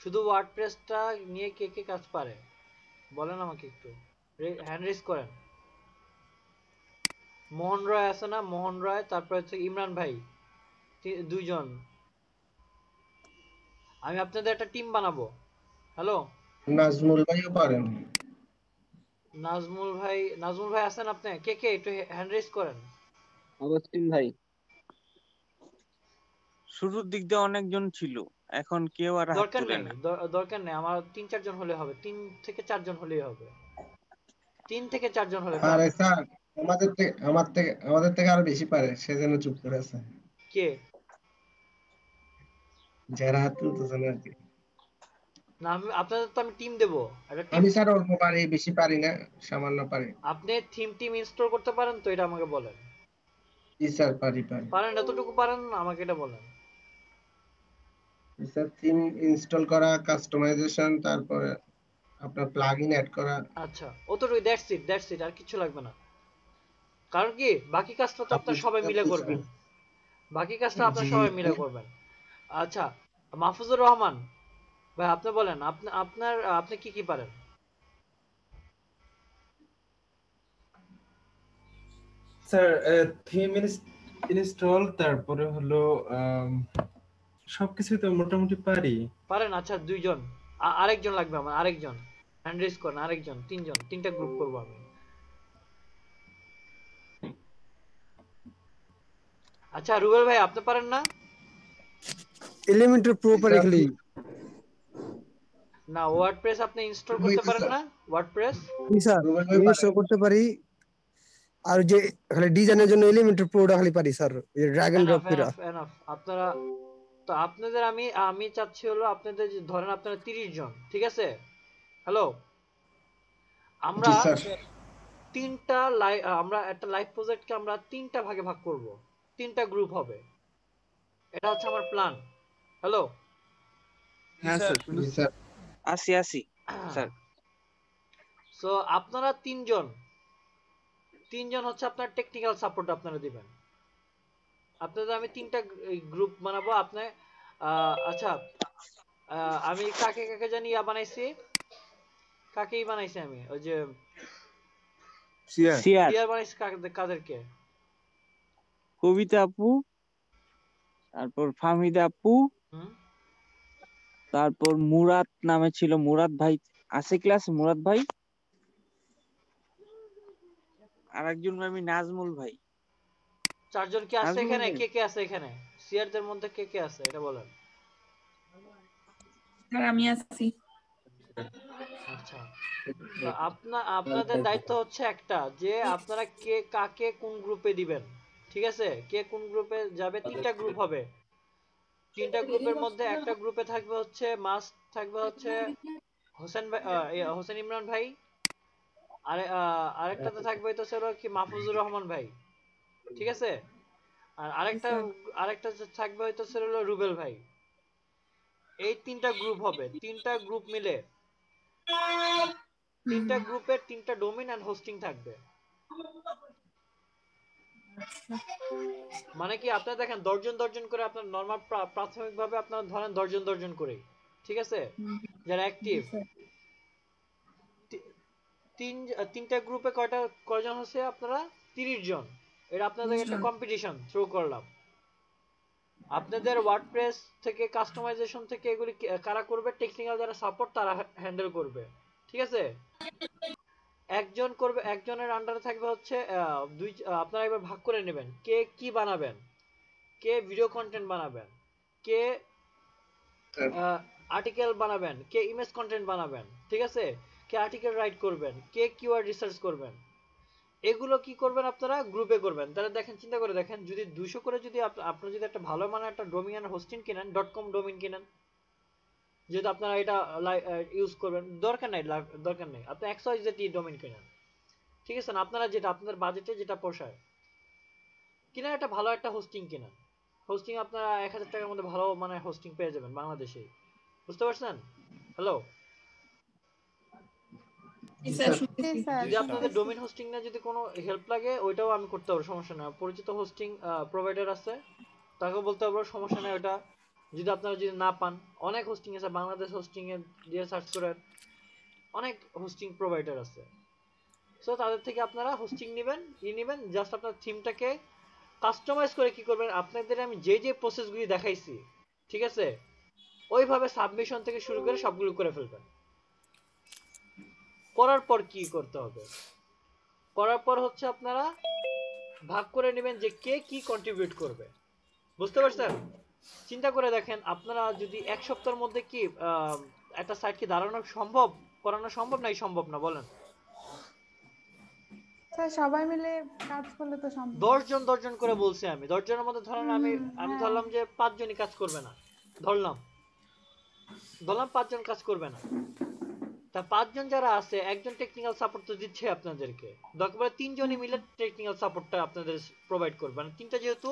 শুধু ওয়ার্ডপ্রেসটা নিয়ে কে কে কাজ পারে বলেন আমাকে একটু, হ্যান্ড রেজ করেন। মোহন রয় আছে না, মোহন রয়, তারপর হচ্ছে ইমরান ভাই, দুইজন। আমি আপনাদের একটা টিম বানাবো। হ্যালো, নাজমুল ভাইও পারেন। নাজমুল ভাই, নাজমুল ভাই আছেন আপনি? কে কে একটু হ্যান্ড রেজ করেন। অগস্টিন ভাই। শুরুর দিক দিয়ে অনেকজন ছিল, এখন কেউ আর হাত দরকার তোলে নেই, না। দরকার নেই আমার, 3-4 জন হলে হবে, 3 থেকে 4 জন হলেই হবে, 3 থেকে 4 জন হলে। আরে স্যার, আমাদের থেকে আরো বেশি পারে, সেজন্য চুপ করে আছে। কে? যারা হাত তুলতেছে না আর কি। না, আপনাদের তো আমি টিম দেবো, একটা টিম। আমি স্যার অল্প পারি, বেশি পারি না, সামান্য পারি। আপনি টিম ইনস্টল করতে পারেন তো, এটা আমাকে বলেন। জি স্যার, পারি। পারেন, এতটুকু পারেন না, আমাকে এটা বলেন। স্যার থিম ইনস্টল করা, কাস্টমাইজেশন, তারপরে আপনার প্লাগইন অ্যাড করা। আচ্ছা, অতটুকু, দ্যাটস ইট, আর কিছু লাগবে না। কারণ কি বাকি কাজটা তো আপনারা সবাই মিলে করবেন, বাকি কাজটা আপনারা সবাই মিলে করবেন। আচ্ছা, মাহফুজুর রহমান ভাই, আপনি বলেন, আপনি কি কি পারেন? স্যার থিম ইনস্টল, তারপরে হলো সবকিছু তো মোটামুটি পারি। পারেন? আচ্ছা, দুইজন, আরেকজন লাগবে আমার, আরেকজন হ্যান্ড রেজ করেন, আরেকজন, তিনজন, তিনটা গ্রুপ করবো আমি। আচ্ছা, রুবেল ভাই আপনি পারেন না? এলিমেন্টর প্রো পারে খালি না, ওয়ার্ডপ্রেস আপনি ইনস্টল করতে পারেন না? ওয়ার্ডপ্রেস স্যার ইনস্টল করতে পারি, আর যে খালি ডিজাইনের জন্য এলিমেন্টর প্রোটা খালি পারি স্যার, এই ড্র্যাগ এন্ড ড্রপ করা। এনাফ। আপনারা তো, আপনাদের আমি চাচ্ছি হলো, আপনাদের ধরেন আপনারা 30 জন, ঠিক আছে? হ্যালো, আমরা আমরা একটা লাইভ প্রজেক্টকে আমরা 3টা ভাগে ভাগ করব, 3টা গ্রুপ হবে, এটা হচ্ছে আমার প্ল্যান। হ্যালো, হ্যাঁ স্যার, আসি স্যার। সো আপনারা তিনজন হচ্ছে আপনার টেকনিক্যাল সাপোর্ট আপনারা দিবেন। আপনাদের আমি 3টা গ্রুপ বানাবো। আপনি আচ্ছা, আমি কাকে কাকে জানি বানাইছি, কাকেই বানাইছি আমি, ওই যে সিয়ার বানাইছি। কাদেরকে? কবিতা আপু, তারপর ফাহমিদা আপু, তারপর মুরাদ নামে ছিল, মুরাদ ভাই আছে ক্লাস, মুরাদ ভাই, আর একজন আমি নাজমুল ভাই। 4 জন কি আছে এখানে? কে কে আছে এখানে সিয়ারদের মধ্যে? কে কে আছে এটা বলেন। স্যার আমি আছি। আচ্ছা, আপনাদের দায়িত্ব হচ্ছে একটা, যে আপনারা কে কাকে কোন গ্রুপে দিবেন, ঠিক আছে? কে কোন গ্রুপে যাবে, 3টা গ্রুপ হবে। 3টা গ্রুপের মধ্যে একটা গ্রুপে থাকবে হচ্ছে, মাস্ট থাকবে হচ্ছে হোসেন ভাই, হোসেন ইমরান ভাই, আরেকটাতে থাকবে তো হলো কি মাহফুজুর রহমান ভাই, ঠিক আছে? আর আরেকটা থাকবে হয়তো হলো রুবেল ভাই। এই 3টা গ্রুপ হবে, 3টা গ্রুপ মিলে 3টা গ্রুপের 3টা ডোমেইন এন্ড হোস্টিং থাকবে। মানে কি আপনারা দেখেন 10 জন করে, আপনার নরমাল প্রাথমিকভাবে আপনারা ধরেন 10 জন করে, ঠিক আছে? যারা অ্যাক্টিভ তিনটা গ্রুপে কয়জন আছে আপনারা? 30 জন। এটা আপনাদের একটা কম্পিটিশন থ্রো করলাম। আপনাদের ওয়ার্ডপ্রেস থেকে কাস্টমাইজেশন থেকে এগুলি কারা করবে? টেকনিক্যাল যারা সাপোর্ট তারা হ্যান্ডেল করবে, ঠিক আছে? একজন করবে, একজনের আন্ডারে থাকবে হচ্ছে আপনারা এবার ভাগ করে নেবেন কে কি বানাবেন, কে ভিডিও কন্টেন্ট বানাবেন, কে আর্টিকেল বানাবেন, কে ইমেজ কন্টেন্ট বানাবেন, ঠিক আছে? কে আর্টিকেল রাইট করবেন, কে কিওয়ার্ড রিসার্চ করবেন। এগুলো কি করবেন আপনারা? গ্রুপে করবেন। তাহলে দেখেন, চিন্তা করে দেখেন, যদি 200 করে যদি আপনারা যদি একটা ভালো মানের একটা ডোমেইন আর হোস্টিং কিনেন, .com ডোমেইন কিনেন, যেহেতু আপনারা এটা ইউজ করবেন, দরকার নেই আপনি XYZ ডোমেইন কিনেন, ঠিক আছে না? আপনারা যেটা আপনাদের বাজেটে যেটা পোষায় কিনা, একটা ভালো একটা হোস্টিং কিনেন। হোস্টিং আপনারা 1000 টাকার মধ্যে ভালো মানে হোস্টিং পেয়ে যাবেন বাংলাদেশে, বুঝতে পারছেন? হ্যালো, যদি আপনাদের ডোমেইন হোস্টিং না যদি কোনো হেল্প লাগে ওইটাও আমি করতে পারবো, সমস্যা না। পরিচিত হোস্টিং প্রোভাইডার আছে, তাকেও বলতে পারবো, সমস্যা নেই। ওটা যদি আপনারা যদি না পান, অনেক হোস্টিং আছে, বাংলাদেশ হোস্টিং এ দিয়ে সার্চ করেন, অনেক হোস্টিং প্রোভাইডার আছে। সো তাদের থেকে আপনারা হোস্টিং নেবেন, জাস্ট আপনার থিমটাকে কাস্টমাইজ করে কি করবেন, আপনাদের আমি যে প্রসেসগুলি দেখাইছি, ঠিক আছে, ওইভাবে সাবমিশন থেকে শুরু করে সবগুলো করে ফেলবেন। করার পর কি করতে হবে? করার পর হচ্ছে আপনারা ভাগ করে নেবেন যে কে কি কন্ট্রিবিউট করবে, বুঝতে পারছেন? চিন্তা করে দেখেন, আপনারা যদি এক সপ্তাহের মধ্যে কি একটা সাইট কি করানো সম্ভব নাই? সম্ভব না, বলেন? স্যার সবাই মিলে কাজ করলে তো সম্ভব। 10 জন করে বলছি আমি। 10 জনের মধ্যে ধরেন আমি ধরলাম যে 5 জনই কাজ করবে না, ধরলাম 5 জন কাজ করবে না। তা 5 জন যারা আছে, একজন টেকনিক্যাল সাপোর্ট তো দিচ্ছে আপনাদেরকে, দরকার পড়ে 3 জনই মিলে টেকনিক্যাল সাপোর্টটা আপনাদের প্রোভাইড করবে। মানে তিনটা যেহেতু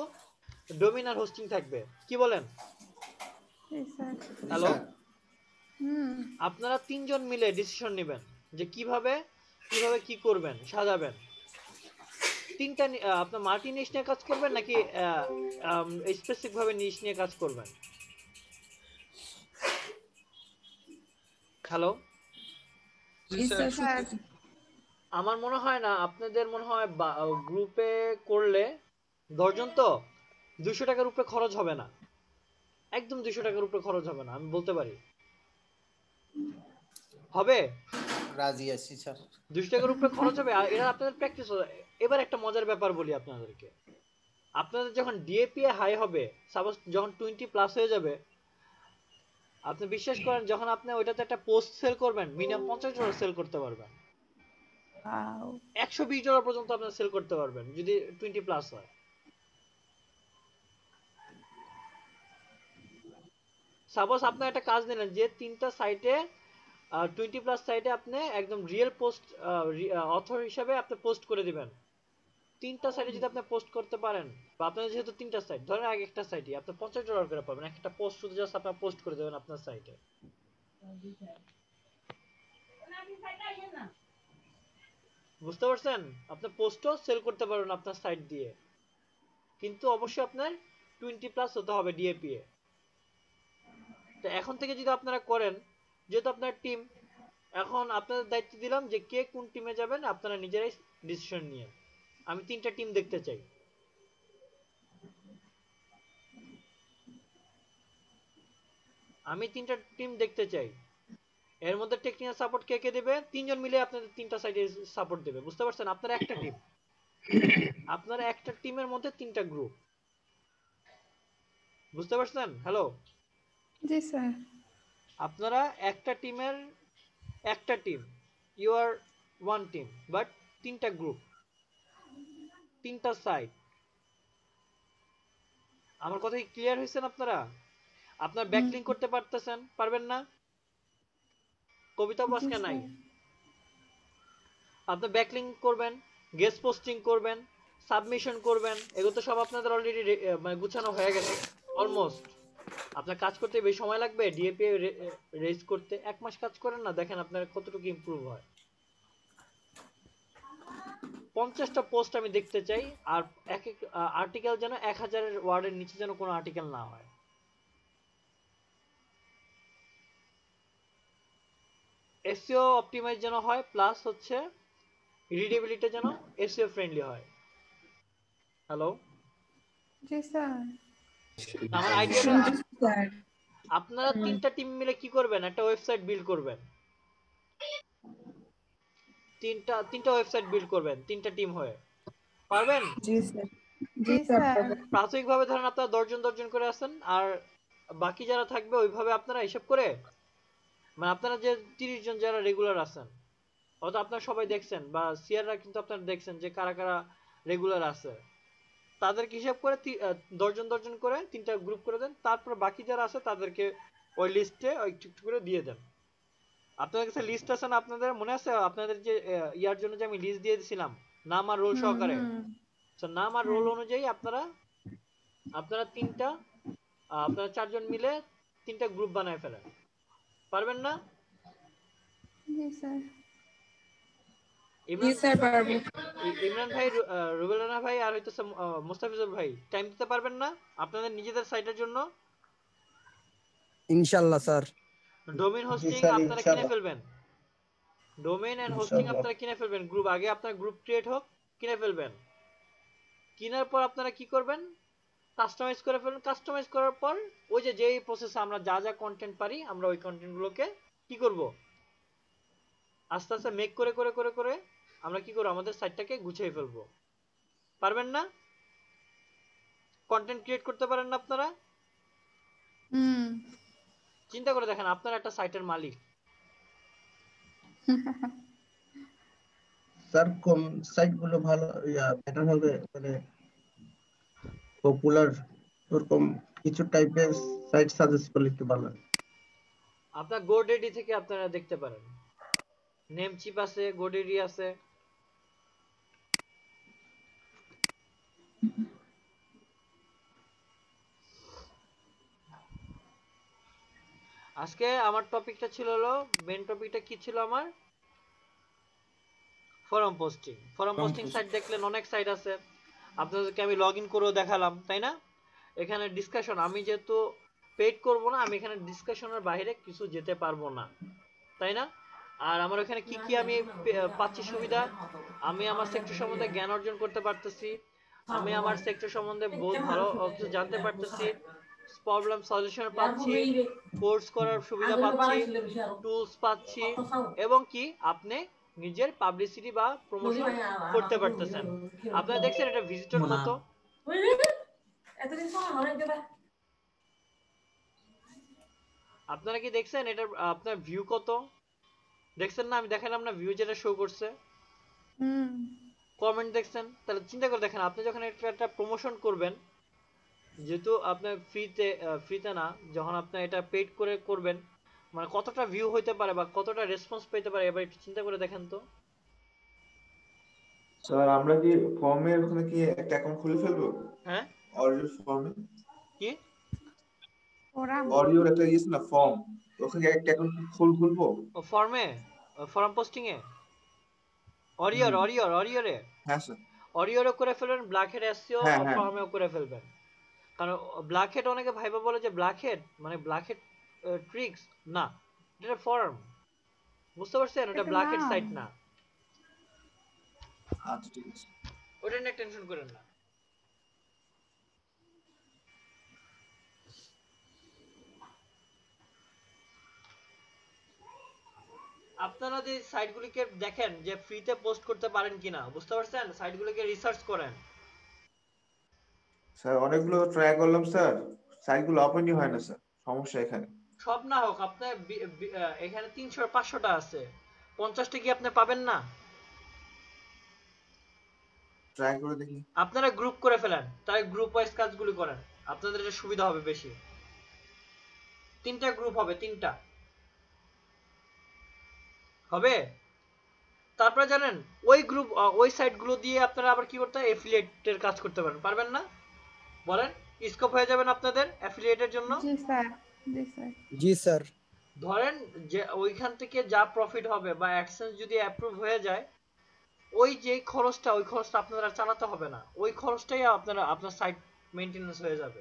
ডোমেইন আর হোস্টিং থাকবে, কি বলেন? হ্যালো, আপনারা 3 জন মিলে ডিসিশন নেবেন যে কিভাবে কি করবেন, সাজাবেন। তিনটা আপনার মাল্টি নিশ নিয়ে কাজ করবেন নাকি স্পেসিফিক ভাবে নিশ নিয়ে কাজ করবেন? হ্যালো, আমার মনে হয় না, আপনাদের মনে হয় গ্রুপে করলে 10 জন তো 200 টাকার উপরে খরচ হবে না, একদম 200 টাকার উপরে খরচ হবে না, আমি বলতে পারি। হবে? রাজি আছি স্যার। 200 টাকার উপরে খরচ হবে, আর এটা আপনাদের প্র্যাকটিস হবে। এবার একটা মজার ব্যাপার বলি আপনাদেরকে, আপনাদের যখন ডিএপিএ হাই হবে, সাপোজ যখন 20+ হয়ে যাবে, আপনি বিশ্বাস করেন যখন আপনি ওইটাতে একটা পোস্ট সেল করবেন, মিনিমাম $50 সেল করতে পারবেন। $120 পর্যন্ত আপনি সেল করতে পারবেন যদি 20+ হয়। সাপোজ আপনি একটা কাজ নিলেন যে 3টা সাইটে 20+ সাইটে আপনি একদম রিয়েল পোস্ট অথর হিসাবে আপনি পোস্ট করে দিবেন। 3টা সাইটে যদি আপনি পোস্ট করতে পারেন, বা আপনার যেহেতু 3টা সাইট, ধরেন আগে একটা সাইটে আপনি $50 করে পাবেন, একটা পোস্ট শুধু জাস্ট আপনি পোস্ট করে দেবেন আপনার সাইটে। বুঝতে পারছেন? আপনি পোস্টও সেল করতে পারবেন আপনার সাইট দিয়ে, কিন্তু অবশ্যই আপনার 20+ হতে হবে ডিএপিএ। তো এখন থেকে যদি আপনারা করেন, যেহেতু আপনার টিম, এখন আপনাদের দায়িত্ব দিলাম যে কে কোন টিমে যাবেন, আপনারা নিজেরাই ডিসিশন নিয়ে। আমি 3টা টিম দেখতে চাই। এর মধ্যে টেকনিক্যাল সাপোর্ট কে দেবে? 3 জন মিলে আপনাদের 3টা সাইডে সাপোর্ট দেবে, বুঝতে পারছেন? আপনারা একটা টিম, আপনারা একটা টিমের মধ্যে 3টা গ্রুপ, বুঝতে পারছেন? হ্যালো, জি স্যার। আপনারা একটা টিমের একটা team, you are one team, but 3টা গ্রুপ, 3টা সাইড। আমার কথা কি ক্লিয়ার হয়েছেন আপনারা? আপনার ব্যাকলিংক করতে পারবেন না? কবিতা আজকে নাই। আপনি ব্যাকলিংক করবেন, গেস্ট পোস্টিং করবেন, সাবমিশন করবেন, এগুলো তো সব আপনাদের অলরেডি মানে গুছানো হয়ে গেছে অলমোস্ট। আপনার কাজ করতে বেশি সময় লাগবে? ডিএপিএ রেজ করতে 1 মাস কাজ করেন না, দেখেন আপনার কতটুকু ইমপ্রুভ হয়। 50টা পোস্ট আমি দেখতে চাই, আর এক আর্টিকেল যেন 1000 ওয়ার্ডের নিচে যেন কোনো আর্টিকেল না হয়। এসইও অপটিমাইজ যেন হয়, প্লাস হচ্ছে রিডেবিলিটি যেন এসইও ফ্রেন্ডলি হয়। হ্যালো, জি স্যার। আমার আইডিয়াটা, জি স্যার। আপনারা তিনটা টিম মিলে কি করবেন, একটা ওয়েবসাইট বিল্ড করবেন, তিনটা ওয়েবসাইট বিল্ড করবেন তিনটা টিম হয়ে, পারবেন? জি স্যার। জি জি স্যার। স্যার। প্রাথমিকভাবে ধরেন আপনারা 10 জন করে আছেন, আর বাকি যারা থাকবে ওইভাবে আপনারা হিসাব করে, মানে আপনারা যে 30 জন যারা রেগুলার আছেন, হয়তো আপনারা সবাই দেখছেন বা সিয়াররা কিন্তু আপনারা দেখছেন যে কারা কারা রেগুলার আছে, তাদেরকে হিসাব করে 10 জন করে তিনটা গ্রুপ করে দেন। তারপর বাকি যারা আছে তাদেরকে ওই লিস্টে একটু একটু করে দিয়ে দেন। আপনাদের কাছে লিস্ট আছে না? আপনাদের মনে আছে আপনাদের যে ইয়ার জন্য যে আমি লিস্ট দিয়ে দিয়েছিলাম নাম আর রোল সহকারে? নাম আর রোল অনুযায়ী আপনারা আপনারা 4 জন মিলে 3টা গ্রুপ বানায় ফেলেন, পারবেন না? জি স্যার। জি স্যার পারবো। ইমরান ভাই, রুবেল রানা ভাই আর হইতেছে মুস্তাফিজুর ভাই টাইম দিতে পারবেন না আপনাদের নিজেদের সাইটের জন্য? ইনশাআল্লাহ স্যার। ডোমেইন হোস্টিং আপনারা কিনে ফেলবেন, ডোমেইন এন্ড হোস্টিং আপনারা কিনে ফেলবেন, গ্রুপ আগে আপনার গ্রুপ ক্রিয়েট হোক, কিনে ফেলবেন। কেনার পর আপনারা কি করবেন, কাস্টমাইজ করে ফেলবেন। কাস্টমাইজ করার পর ওই যে যেই প্রসেসে আমরা যা যা কন্টেন্ট পারি আমরা ওই কন্টেন্ট গুলোকে কি করব, আস্তে আস্তে মেক করে করে করে করে আমরা কি করব, আমাদের সাইটটাকে গুছিয়ে ফেলবো। পারবেন না? কন্টেন্ট ক্রিয়েট করতে পারেন না আপনারা? চিন্তা করে দেখেন, আপনারা একটা সাইটের মালিক। স্যার কোন সাইট গুলো ভালো বেটার হবে, মানে পপুলার এরকম কিছু টাইপের সাইট সাজেস্ট করলে একটু ভালো হয়। আপনার গোডেডি থেকে আপনারা দেখতে পারেন, নেমচিপ আছে, গোডেডি আছে। আজকে আমার টপিকটা ছিল হলো, মেন টপিকটা কি ছিল আমার, forum posting. Forum posting site দেখলেন, অনেক সাইট আছে, আপনাদেরকে আমি লগ ইন করেও দেখালাম, তাই না? এখানে ডিসকাশন, আমি যেহেতু পেড করব না, আমি এখানে ডিসকাশনের বাইরে কিছু যেতে পারবো না, তাই না? আর আমার এখানে কি কি আমি পাচ্ছি সুবিধা, আমি আমার সেক্টর সম্বন্ধে জ্ঞান অর্জন করতে পারতেছি, আমি আমার সেক্টর সম্বন্ধে বহুত ভালো কিছু জানতে পারতেছি, প্রবলেম সলিউশন পাচ্ছি, কোর্স করার সুবিধা পাচ্ছি, টুলস পাচ্ছি, এবং কি আপনি নিজের পাবলিসিটি বা প্রমোশন করতে পারতেছেন। আপনারা দেখছেন এটা ভিজিটর কত, আপনারা কি দেখছেন এটা আপনার ভিউ কত দেখছেন না? আমি দেখালাম না ভিউ যেটা শো করছে, কমেন্ট দেখছেন? তাহলে চিন্তা করে দেখেন, আপনি যখন একটা প্রমোশন করবেন, যেহেতু আপনার ফ্রিতে না, যখন আপনি এটা পেড করে করবেন, মানে কতটা ভিউ হইতে পারে বা কতটা রেসপন্স পেতে পারে, এবার একটু চিন্তা করে দেখেন তো। স্যার আমরা কি ফর্মের ওখানে কি একটা অ্যাকাউন্ট খুলে ফেলবো? হ্যাঁ, অডিও ফর্মে কি অডিওর একটা ইয়েস না ফর্ম, ওখানে একটা অ্যাকাউন্ট খুলবো? ও ফর্মে, ফর্ম পোস্টিং এ অরিয়রে হ্যাঁ স্যার, অরিয়রে করে ফেলবেন, ব্ল্যাক হেড এসইও হ্যাঁ, হ্যাঁ। ফর্মেও করে ফেলবেন। কারণ ব্ল্যাক হেড অনেকে ভাইবা বলে যে ব্ল্যাক হেড মানে ব্ল্যাক হেড ট্রিক্স না, এটা ফর্ম, বুঝতে পারছেন? এটা ব্ল্যাক হেড সাইট না। আচ্ছা ঠিক আছে, ওটা নিয়ে টেনশন করেন না। আপনারা যে সাইটগুলিকে দেখেন যে ফ্রিতে পোস্ট করতে পারেন কিনা, বুঝতে পারছেন? সাইটগুলোকে রিসার্চ করেন। স্যার অনেকগুলো ট্রাই করলাম স্যার, সাইটগুলো ওপেনই হয় না স্যার, সমস্যা এখানে। সব না হোক, আপনার এখানে 300-500টা আছে, 50টা কি আপনি পাবেন না? ট্রাই করে দেখি। আপনারা গ্রুপ করে ফেলেন, তাই গ্রুপ ওয়াইজ কাজগুলি করেন, আপনাদের এটা সুবিধা হবে বেশি। 3টা গ্রুপ হবে, 3টা হবে। তারপরে জানেন ওই গ্রুপ ওই সাইটগুলো দিয়ে আপনারা আবার কি করতে হয়, এফিলিয়েটের কাজ করতে পারেন, পারবেন না? বলেন, স্কোপ হয়ে যাবেন আপনাদের অ্যাফিলিয়েটের জন্য। জি স্যার। জি স্যার। জি স্যার। ধরেন যে ওইখান থেকে যা প্রফিট হবে বা অ্যাডসেন্স যদি অ্যাপ্রুভ হয়ে যায়, ওই যে খরচটা, ওই খরচটা আপনারা চালাতে হবে না, ওই খরচটাই আপনার সাইট মেইনটেনেন্স হয়ে যাবে।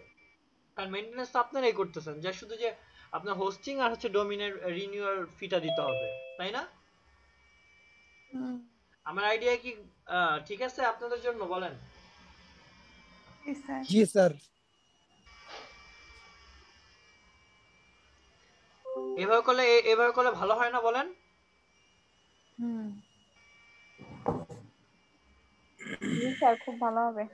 কারণ মেইনটেনেন্স তো আপনারাই করতেছেন, যে শুধু যে আপনার হোস্টিং আর হচ্ছে ডোমিনের রিনিউয়াল ফিটা দিতে হবে, তাই না? আমার আইডিয়া কি ঠিক আছে আপনাদের জন্য? বলেন। জি স্যার। এভাবে করলে ভালো হয় না বলেন? জি স্যার, খুব ভালো হবে।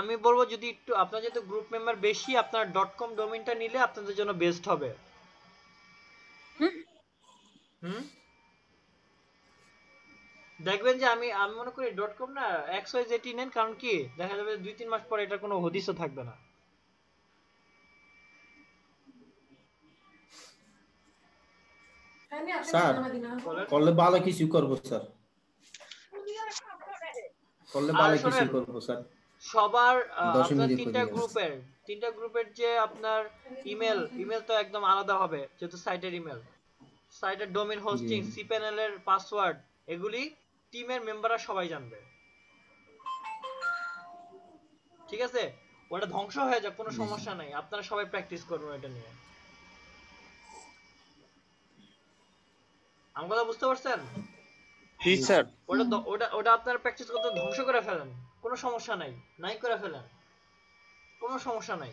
আমি বলবো যদি একটু আপনার যেহেতু গ্রুপ মেম্বার বেশি, আপনার .com ডোমেইনটা নিলে আপনাদের জন্য বেস্ট হবে। দেখবেন যে আমি মনে করি .com না XYZ নেন, কারণ কি দেখা যাবে 2-3 মাস পরে এটা কোনো হদিসও থাকবে না। স্যার করলে ভালো কিছু করবো স্যার, করলে ভালো কিছু করবো স্যার। সবার 10 আপনার মিনিট তিনটা গ্রুপের যে আপনার ইমেল তো একদম আলাদা হবে, যেহেতু সাইটের ইমেল, সাইটের ডোমেইন হোস্টিং, cPanel এর পাসওয়ার্ড, এগুলি টিমের মেম্বাররা সবাই জানবে। ঠিক আছে? ওটা ধ্বংস হয়ে যাক, কোনো সমস্যা নাই, আপনারা সবাই প্র্যাকটিস করবেন এটা নিয়ে। আমার কথা বুঝতে পারছেন? জি স্যার। ওটা আপনারা প্র্যাকটিস করতে ধ্বংস করে ফেলেন, কোনো সমস্যা নাই, নাই করে ফেলেন, কোনো সমস্যা নাই।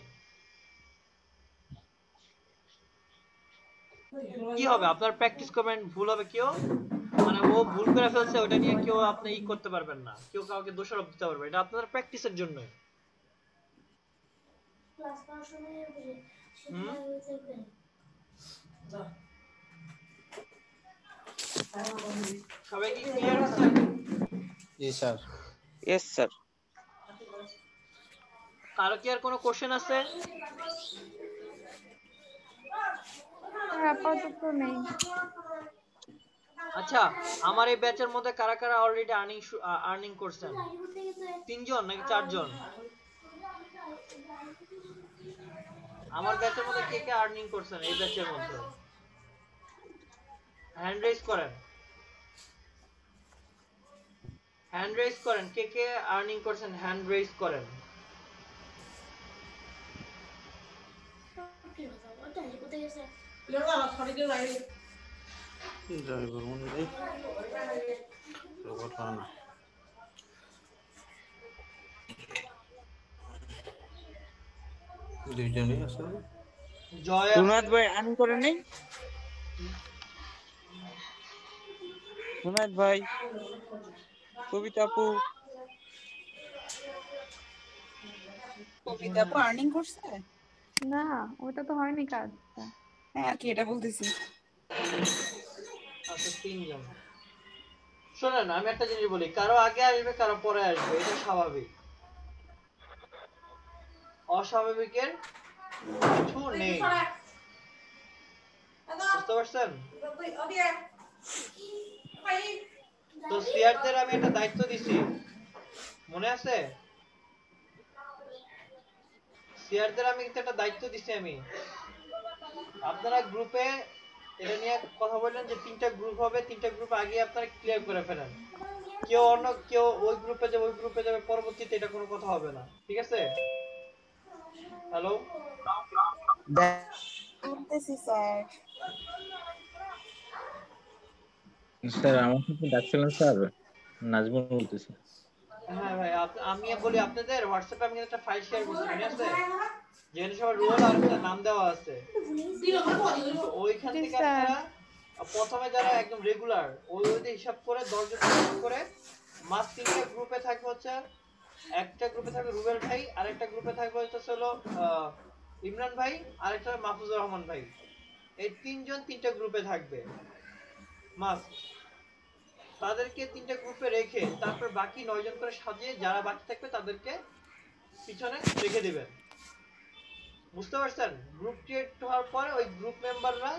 কি হবে আপনার প্র্যাকটিস করবেন, ভুল হবে, কেউ মানে ও ভুল করে ফেলছে ওটা নিয়ে কেউ আপনি করতে পারবেন না, কেউ কাউকে দোষারোপ দিতে পারবে, এটা আপনার প্র্যাকটিসের জন্য। সবাই কি ক্লিয়ার আছে? জি স্যার। Yes sir. কারো কি আর কোনো কোশ্চেন আছে? আপাতত নেই। আচ্ছা, আমার এই ব্যাচের মধ্যে কারা কারা অলরেডি আর্নিং করছেন? 3 জন নাকি 4 জন? আমার ব্যাচের মধ্যে কে কে আর্নিং করছেন এই ব্যাচের মধ্যে? হ্যান্ড রেজ করেন, হ্যান্ড রেজ করেন, কে কে আর্নিং করছেন হ্যান্ড রেজ করেন। দুইজনই আছে। সুনাদ ভাই আর্নিং করেন নাই? সুনাদ ভাই, কবিতা আপু, কবিতা আপু আর্নিং করছে? না, ওটা তো হয়নি কাজটা। হ্যাঁ কি এটা বলতেছি। আচ্ছা 3 জন। শোনেন আমি একটা জিনিস বলি, কারো আগে আসবে কারো পরে আসবে, এটা স্বাভাবিক, অস্বাভাবিকের কিছু নেই, বুঝতে পারছেন? তো সিআরদের আমি একটা দায়িত্ব দিছি, মনে আছে? সিআরদের আমি কিন্তু একটা দায়িত্ব দিছি আমি, আপনারা গ্রুপে এটা নিয়ে কথা বললেন যে 3টা গ্রুপ হবে, 3টা গ্রুপ আগে আপনারা ক্লিয়ার করে ফেলেন, কেউ ওই গ্রুপে যাবে পরবর্তীতে, এটা কোনো কথা হবে না, ঠিক আছে? হ্যালো বলতেছি স্যার। স্যার আমাকে কি ডাকছিলেন স্যার? নাজমুল বলতেছি। হ্যাঁ ভাই, আমি বলি আপনাদের হোয়াটসঅ্যাপে আমি একটা ফাইল শেয়ার করছি, মনে আছে? যেখানে সবার রোল আর নাম দেওয়া আছে, তো ওইখান থেকে আপনারা প্রথমে যারা একদম রেগুলার ওই হিসাব করে 10 জন করে মাস 3টা গ্রুপে থাকবে, হচ্ছে একটা গ্রুপে থাকবে রুবেল ভাই, আরেকটা গ্রুপে থাকবে হচ্ছে ইমরান ভাই, আরেকটা মাহফুজুর রহমান ভাই, এই 3 জন 3টা গ্রুপে থাকবে মাস। তাদেরকে 3টা গ্রুপে রেখে তারপর বাকি 9 জন করে সাজিয়ে যারা বাকি থাকবে তাদেরকে পিছনে রেখে দিবেন, বুঝতে পারছেন? গ্রুপ ক্রিয়েট হওয়ার পর ওই গ্রুপ মেম্বাররা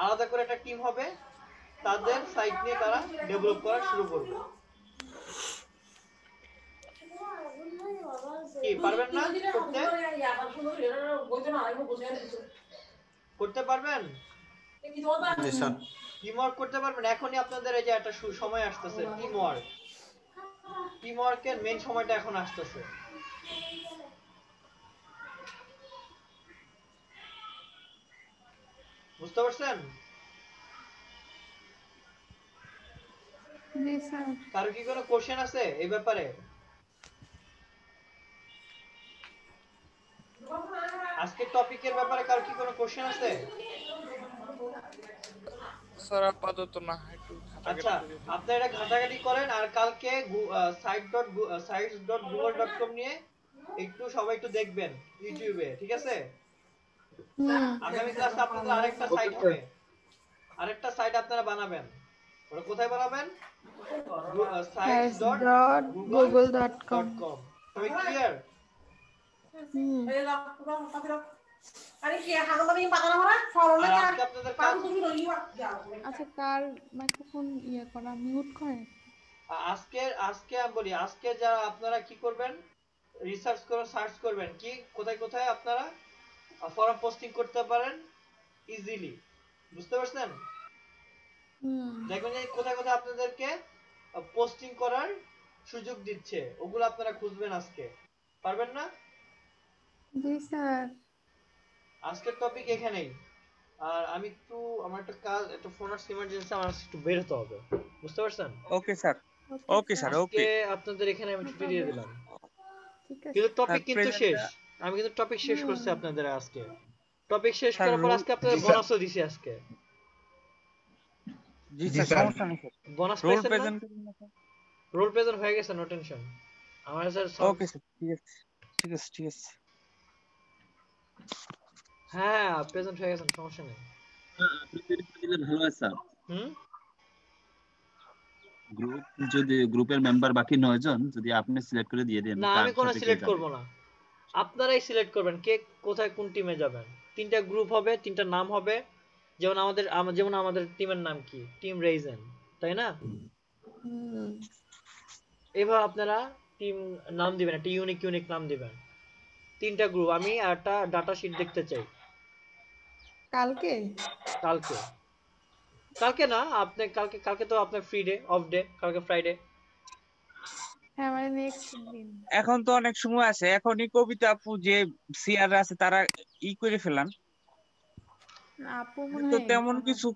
আলাদা করে একটা টিম হবে, তাদের সাইট নিয়ে তারা ডেভেলপ করা শুরু করবে। কি পারবেন না করতে পারবেন? জি স্যার। টিম ওয়ার্ক করতে পারবেন? এখনই আপনাদের এই যে একটা সময় আসতেছে টিম ওয়ার্কের মেইন সময়টা এখন আসতেছে। বুঝতে পারছেন? জি স্যার। কারো কি কোনো কোশ্চেন আছে এই ব্যাপারে? আজকের টপিকের ব্যাপারে কারো কি কোনো কোশ্চেন আছে? স্যার আপাতত না, একটু আচ্ছা, ঘাটাঘাটি করে আপনারা এটা ঘাটাঘাটি করেন আর কালকে sites.google.com নিয়ে একটু সবাই একটু দেখবেন ইউটিউবে, ঠিক আছে? আগামী ক্লাসে আপনাদের আরেকটা সাইট হবে, আরেকটা সাইট আপনারা বানাবেন। ওটা কোথায় বানাবেন? sites.google.com। সবাই ক্লিয়ার? আচ্ছা, কার মাইক্রোফোন করা মিউট করে? আজকে আমি বলি, আজকে যারা আপনারা কি করবেন, রিসার্চ করে সার্চ করবেন কি কোথায় কোথায় আপনারা ফরম পোস্টিং করতে পারেন ইজিলি, বুঝতে পারছেন? দেখবেন যে কোথায় কোথায় আপনাদেরকে পোস্টিং করার সুযোগ দিচ্ছে, ওগুলো আপনারা খুঁজবেন আজকে, পারবেন না? জি স্যার। আজকের টপিক এখানেই। আর আমি একটু আমার একটা কাজ, একটা ফোন আসছে ইমার্জেন্সি, আমার একটু বের হতে হবে, বুঝতে পারছেন? ওকে স্যার, ওকে স্যার, ওকে। আজকে আপনাদের এখানে আমি ছুটি দিয়ে দিলাম, ঠিক আছে। কিন্তু টপিক কিন্তু শেষ। আমি কিন্তু টপিক শেষ করছি আপনাদের আজকে। টপিক শেষ করার পর আজকে আপনাদের বোনাসও দিছি আজকে। জি স্যার, সমস্যা নেই স্যার। বোনাস রোল পাইছেন প্রেজেন্ট না? করুন না স্যার। রোল প্রেজেন্ট হয়ে গেছে, নো টেনশন। আমার স্যার ওকে স্যার, ঠিক আছে, ঠিক আছে, ঠিক আছে। হ্যাঁ, প্রেজেন্ট হয়ে গেছে, সমস্যা নেই। আপনি তৈরি করে দিলে ভালো হয় স্যার। গ্রুপের মেম্বার বাকি 9 জন, যদি আপনি সিলেক্ট করে দিয়ে দেন। না, আমি কোনো সিলেক্ট করব না, আপনারাই সিলেক্ট করবেন কে কোথায় কোন টিমে যাবেন। 3টা গ্রুপ হবে, 3টা নাম হবে। যেমন আমাদের টিমের নাম কি, টিম রেইজেন, তাই না? এভাবে আপনারা টিম নাম দিবেন, একটা ইউনিক নাম দিবেন। 3টা গ্রুপ। আমি একটা ডাটা শিট দেখতে চাই কালকে না, আপনি কালকে তো আপনার ফ্রি ডে, অফ ডে, কালকে ফ্রাইডে। হ্যাঁ, মানে নেক্সট দিন। এখন তো অনেক সময় আছে, এখনই কবিতা আপু যে সিআর আছে তারা করে ফেলান। আপু মনে তো হয় তেমন কিছু